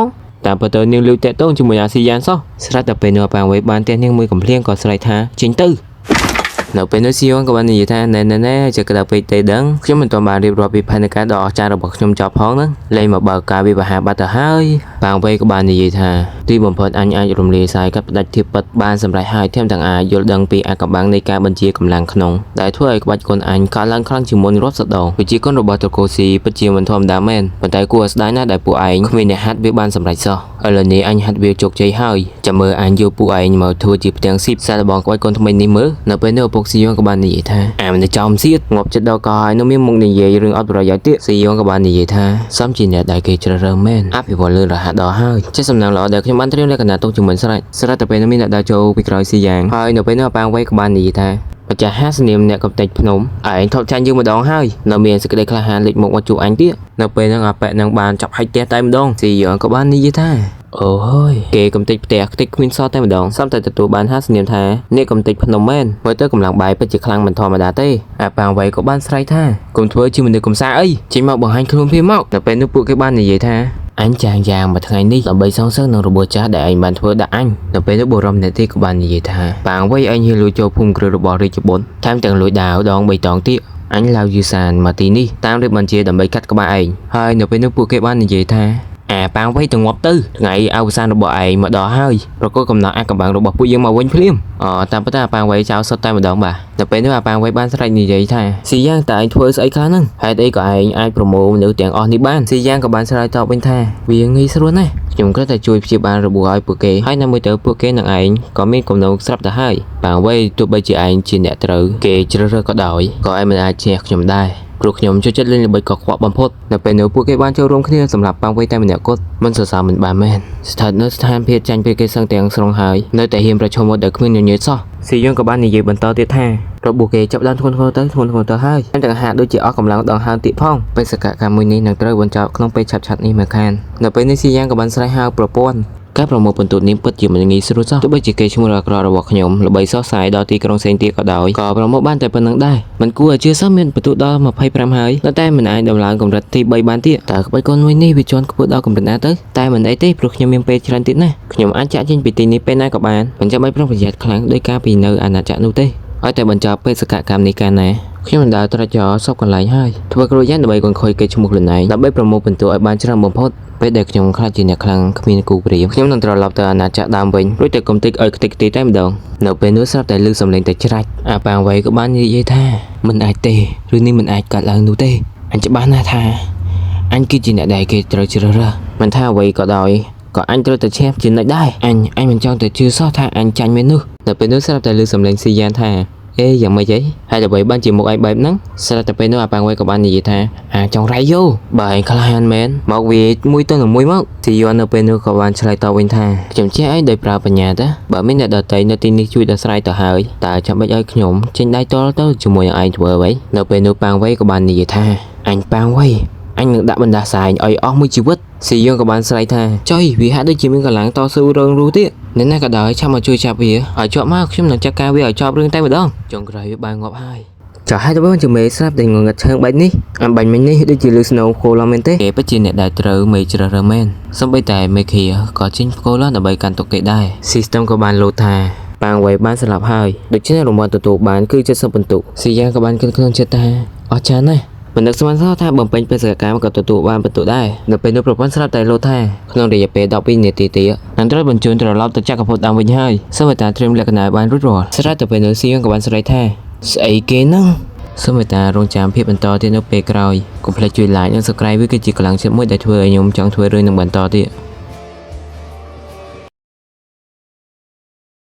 ងតាមពិតទៅនាងលួចតាក់ទងជាមួយអាស៊ីយ៉ានសោះស្រាប់តែពេលនោះប៉ាងវៃបានទះនាងមួយកំភ្លៀងក៏ស្រែកថាចេញទៅនៅពេលនោះស៊ីយ៉ុនក៏បាននិយាយថាណែជាក្តៅពេកទេដឹងខ្ញុំមិនទាន់បានរៀបរាប់ពីផែនការដ៏អស្ចារ្យរបស់ខ្ញុំចប់ផងហ្នឹងលែងមកបើកការវិវហាបាត់ទៅហើយប៉ាងវៃក៏បាននិយាយថាទីបំផុតអញអាចរំលាយសាយកាត់ផ្ដាច់ធៀបពិតបានសម្រេចហើយថែមទាំងអាចយល់ដឹងពីអាកំបាំងនៃការបញ្ជាកម្លាំងក្នុងដែលធ្វើឲ្យក្បាច់គុណអញកើនឡើងខ្លាំងជាងមុនរាប់សតងវិជាគុណរបស់ត្រកូលស៊ីពិតជាមិនធម្មតាមែនប៉ុន្តែគួរឲ្យស្ដាយណាស់ដែលពួកឯងគ្មានអ្នកហាត់វាបានសម្រេចសោះឥឡូវនេះអញហាត់វាជោគជ័យហើយចាំមើលអញយកពួកឯងមកធ្វើជាផ្ទាំងស៊ីបសាឡបងក្បាច់គុណថ្មីនេះមើលនៅពេលនេះឪពុកស៊ីយ៉ុនក៏បាននិយាយថាមនុស្សចោមសៀតងាប់ចិត្តដល់កហើយនៅមានមុខនិយាយរឿងអត់ប្រយោជន៍ទៀតស៊ីយ៉ុនក៏បាននិយាយថាសំជាអ្នកដែលគេជ្រើសរើសមែនអភិវឌ្ឍលឿនរហ័សដល់ហើយចេះសំណាងល្អដែលខ្ញុំបានត្រៀមលក្ខណៈទុកជាមួយស្រេចតែពេលនោះមានអ្នកដើរចូលពីក្រោយស៊ីយ៉ាងហើយនៅពេលនោះប៉ាងវៃក៏បាននិយាយថាម្ចាស់ហាសនាមអ្នកកំទេចភ្នំឯងថប់ចាញ់យើងម្ដងហើយនៅមានសេចក្តីក្លាហានលេចមុខមកជួបអញទៀតនៅពេលហ្នឹងអាប៉ែនឹងបានចាប់ហាច់ផ្ទះតែម្ដងស៊ីយ៉ុនក៏បាននិយាយថាអូហើយគេកំទេចផ្ទះខ្ទេចគ្មានសល់តែម្ដងសំតែទទួលបានហាសនាមថាអ្នកកំទេចភ្នំមែនមើលទៅកម្លាំងបាយពិតជាខ្លាំងមិនធម្មតាទេអាប៉ាងវៃក៏បានស្រែកថាកុំធ្វើជាមនុស្សកំសាអីចេញមកបង្ហាញខ្លួនភ្លាមមកតែពេលនោះពួកគេបាននិយាយថាអញចាងយ៉ាងមួយថ្ងៃនេះដើម្បីសងសឹកនឹងរបួសចាស់ដែលឯងបានធ្វើដាក់អញនៅពេលនោះបុរសម្នាក់ទៀតក៏បាននិយាយថាប៉ាងវៃឯងហ៊ានលួចចូលភូមិគ្រឹះរបស់រាជបុត្រថែមទាំងលួចដាវដង3ដងទៀតអញឡាវយូសានមកទីនេះតាមរៀបបញ្ជាដើម្បីកាត់ក្បាលឯងហើយនៅពេលនោះពួកគេបាននិយាយថាប៉ាងវៃទៅងាប់ទៅថ្ងៃអវសានរបស់ឯងមកដល់ហើយប្រកបកំណត់អាកំបាំងរបស់ពួកយើងមកវិញភ្លាមតាមពិតប៉ាងវៃចោលសុទ្ធតែម្ដងបាទនៅពេលនោះប៉ាងវៃបានស្រែកនិយាយថាស៊ីយ៉ាងតើឯងធ្វើស្អីខ្លះហ្នឹងហេតុអីក៏ឯងអាចប្រមូលមនុស្សទាំងអស់នេះបានស៊ីយ៉ាងក៏បានឆ្លើយតបវិញថាវាងាយស្រួលណាស់ខ្ញុំគ្រាន់តែជួយព្យាបាលរបួសឲ្យពួកគេហើយនៅមួយទៅពួកគេនឹងឯងក៏មានគំនិតស្រាប់ទៅហើយប៉ាងវៃទោះបីជាឯងជាអ្នកត្រូវគេជ្រើសរើសក៏ដោយក៏ឯងមិនអាចឈ្នះខ្ញុំដែរព្រោះខ្ញុំចូលចិត្តលេងល្បិចកខ្វក់បំផុតនៅពេលនោះពួកគេបានចូលរួមគ្នាសម្រាប់ប៉ាងវៃតែម្នាក់គត់មិនសរសើរមិនបានមែនស្ថិតនៅស្ថានភាពចាញ់ពីគេសឹងទាំងស្រុងហើយនៅតែហ៊ានប្រឈមមុខដែលគ្មានញញើតសោះស៊ីយ៉ុនក៏បាននិយាយបន្តទៀតថារបួសគេចាប់ដើមធ្ងន់ធ្ងរទៅហើយទាំងហាក់ដូចជាអស់កម្លាំងដងហើមទៀតផងបេសកកម្មមួយនេះនឹងត្រូវបញ្ចប់ក្នុងពេលឆាប់ៗនេះមកខាននៅពេលនេះស៊ីយ៉ាងក៏បានស្រែកហៅប្រព័ន្ធការប្រមូលបន្ទូតនេះពិតជាមិនងាយស្រួលសោះទោះបីជាគេឈ្មោះអាក្រក់របស់ខ្ញុំល្បីសោះសាយដល់ទីក្រុងផ្សេងទៀតក៏ដោយក៏ប្រមូលបានតែប៉ុណ្្នឹងដែរមិនគួរឲ្យជឿសោះមានបន្ទូតដល់25ហើយតែមិនអាចដំឡើងកម្រិតទី3បានទៀតតើក្បាច់គុណមួយនេះវាជាន់ខ្ពស់ដល់កម្រិតណាទៅតែមិនអីទេព្រោះខ្ញុំមានពេលច្រើនទៀតណាស់ខ្ញុំអាចចាក់ចេញពីទីនេះពេលណាក៏បានមិនចាំបាច់ប្រុងប្រយ័ត្នខ្លាំងដោយការពីនៅអាណាចក្រនោះទេឲ្យតែបញ្ចប់បេសកកម្មនេះកាលណាខ្ញុំមិនដើរត្រាច់ចោលសពកន្លែងហើយធ្វើគ្រូយ៉ាងដើម្បីកង្ខុយគេឈ្មោះខ្លួនឯងដើម្បីប្រមូលបន្ទូឲ្យបានច្រើនបំផុតពេលដែលខ្ញុំខ្លាចជាអ្នកខ្លាំងគ្មានគូព្រាមខ្ញុំនឹងត្រឡប់ទៅអាណាចក្រដើមវិញរួចតែកុំតិចឲ្យខ្ទេចខ្ទីតែម្ដងនៅពេលនោះស្រាប់តែឮសំឡេងតែច្រាច់អាប៉ាងវៃក៏បាននិយាយថាមិនអាចទេឬនេះមិនអាចកើតឡើងនោះទេអញច្បាស់ណាស់ថាអញគឺជាអ្នកដែលគេត្រូវជ្រើសរើសមិនថាអ្វីក៏ដោយក៏អញត្រូវតែឈាមជានិច្ចដែរអញមិនចង់ទៅជឿសោះថាអញចាញ់មែននោះនៅពេលនោះស្រាប់តែឮសំឡេងស៊ីយ៉ានថាយ៉ាងម៉េចហីហើយដើម្បីបានជាមុខឯងបែបហ្នឹងស្រាប់តែពេលនោះអាប៉ាងវៃក៏បាននិយាយថាចង់រៃយោបើឯងក្លាហានមែនមកវាមួយទៅនឹងមួយមកស៊ីយ៉ុននៅពេលនោះក៏បានឆ្លើយតបវិញថាខ្ញុំចេះអីដោយប្រើបញ្ញាតាបើមានអ្នកដទៃនៅទីនេះជួយដោះស្រាយទៅហើយតើចាំបាច់ឲ្យខ្ញុំចេញដៃតល់ទៅជាមួយនឹងឯងធ្វើអ្វីនៅពេលនោះប៉ាងវៃក៏បាននិយាយថាអញប៉ាងវៃអញនឹងដាក់បណ្ដាសាយឲ្យអស់មួយជីវិតស៊ីយ៉ុនក៏បានស្រែកថាចុយវាហាក់ដូចជាមានកម្លាំងតស៊ូរងរូទៀតអ្នកណាក៏ដោយឆាប់មកជួយចាប់វាឲ្យជាប់មកខ្ញុំនឹងចាត់ការវាឲ្យចប់រឿងតែម្ដងចុងក្រោយវាបានងាប់ហើយចុះហើយទៅវិញជំមេស្រាប់តែងងឹតឈើងបែបនេះអំបញ្ញមិញនេះដូចជាលឺស្នូគោឡមែនទេគេពិតជាអ្នកដែលត្រូវមេជ្រើសរើសមែនសូម្បីតែមេឃាក៏ចេញគោឡដើម្បីកាន់ទុកគេដែរ System ក៏បានលោតថា ប៉ាងໄວបានស្លាប់ហើយដូច្នេះរង្វាន់ទទួលបានគឺ70បន្ទុកស៊ីយ៉ាងក៏បានគិតក្នុងចិត្តថាអស្ចារ្យណាស់មិននឹកស្មានថាបំពេញបេសកកម្មក៏ទទួលបានបន្ទុកដែរនៅពេលនោះប្រពន្ធស្រាប់តែលោថាក្នុងរយៈពេល12នាទីទៀតនឹងត្រូវបញ្ជូនត្រឡប់ទៅចក្រភពដើមវិញហើយសូមតាត្រៀមលក្ខណៈបានរួចរាល់ស្រេចទៅពេលនោះស៊ីយ៉ាងក៏បានស្រែកថាស្អីគេហ្នឹងសូមតារងចាំភាពបន្តទៀតនៅពេលក្រោយកុំភ្លេចជួយ like និង subscribe វាគឺជាកម្លាំងចិត្តមួយដែលធ្វើឲ្យខ្ញុំចង់ធ្វើរឿងនឹងបន្តទៀត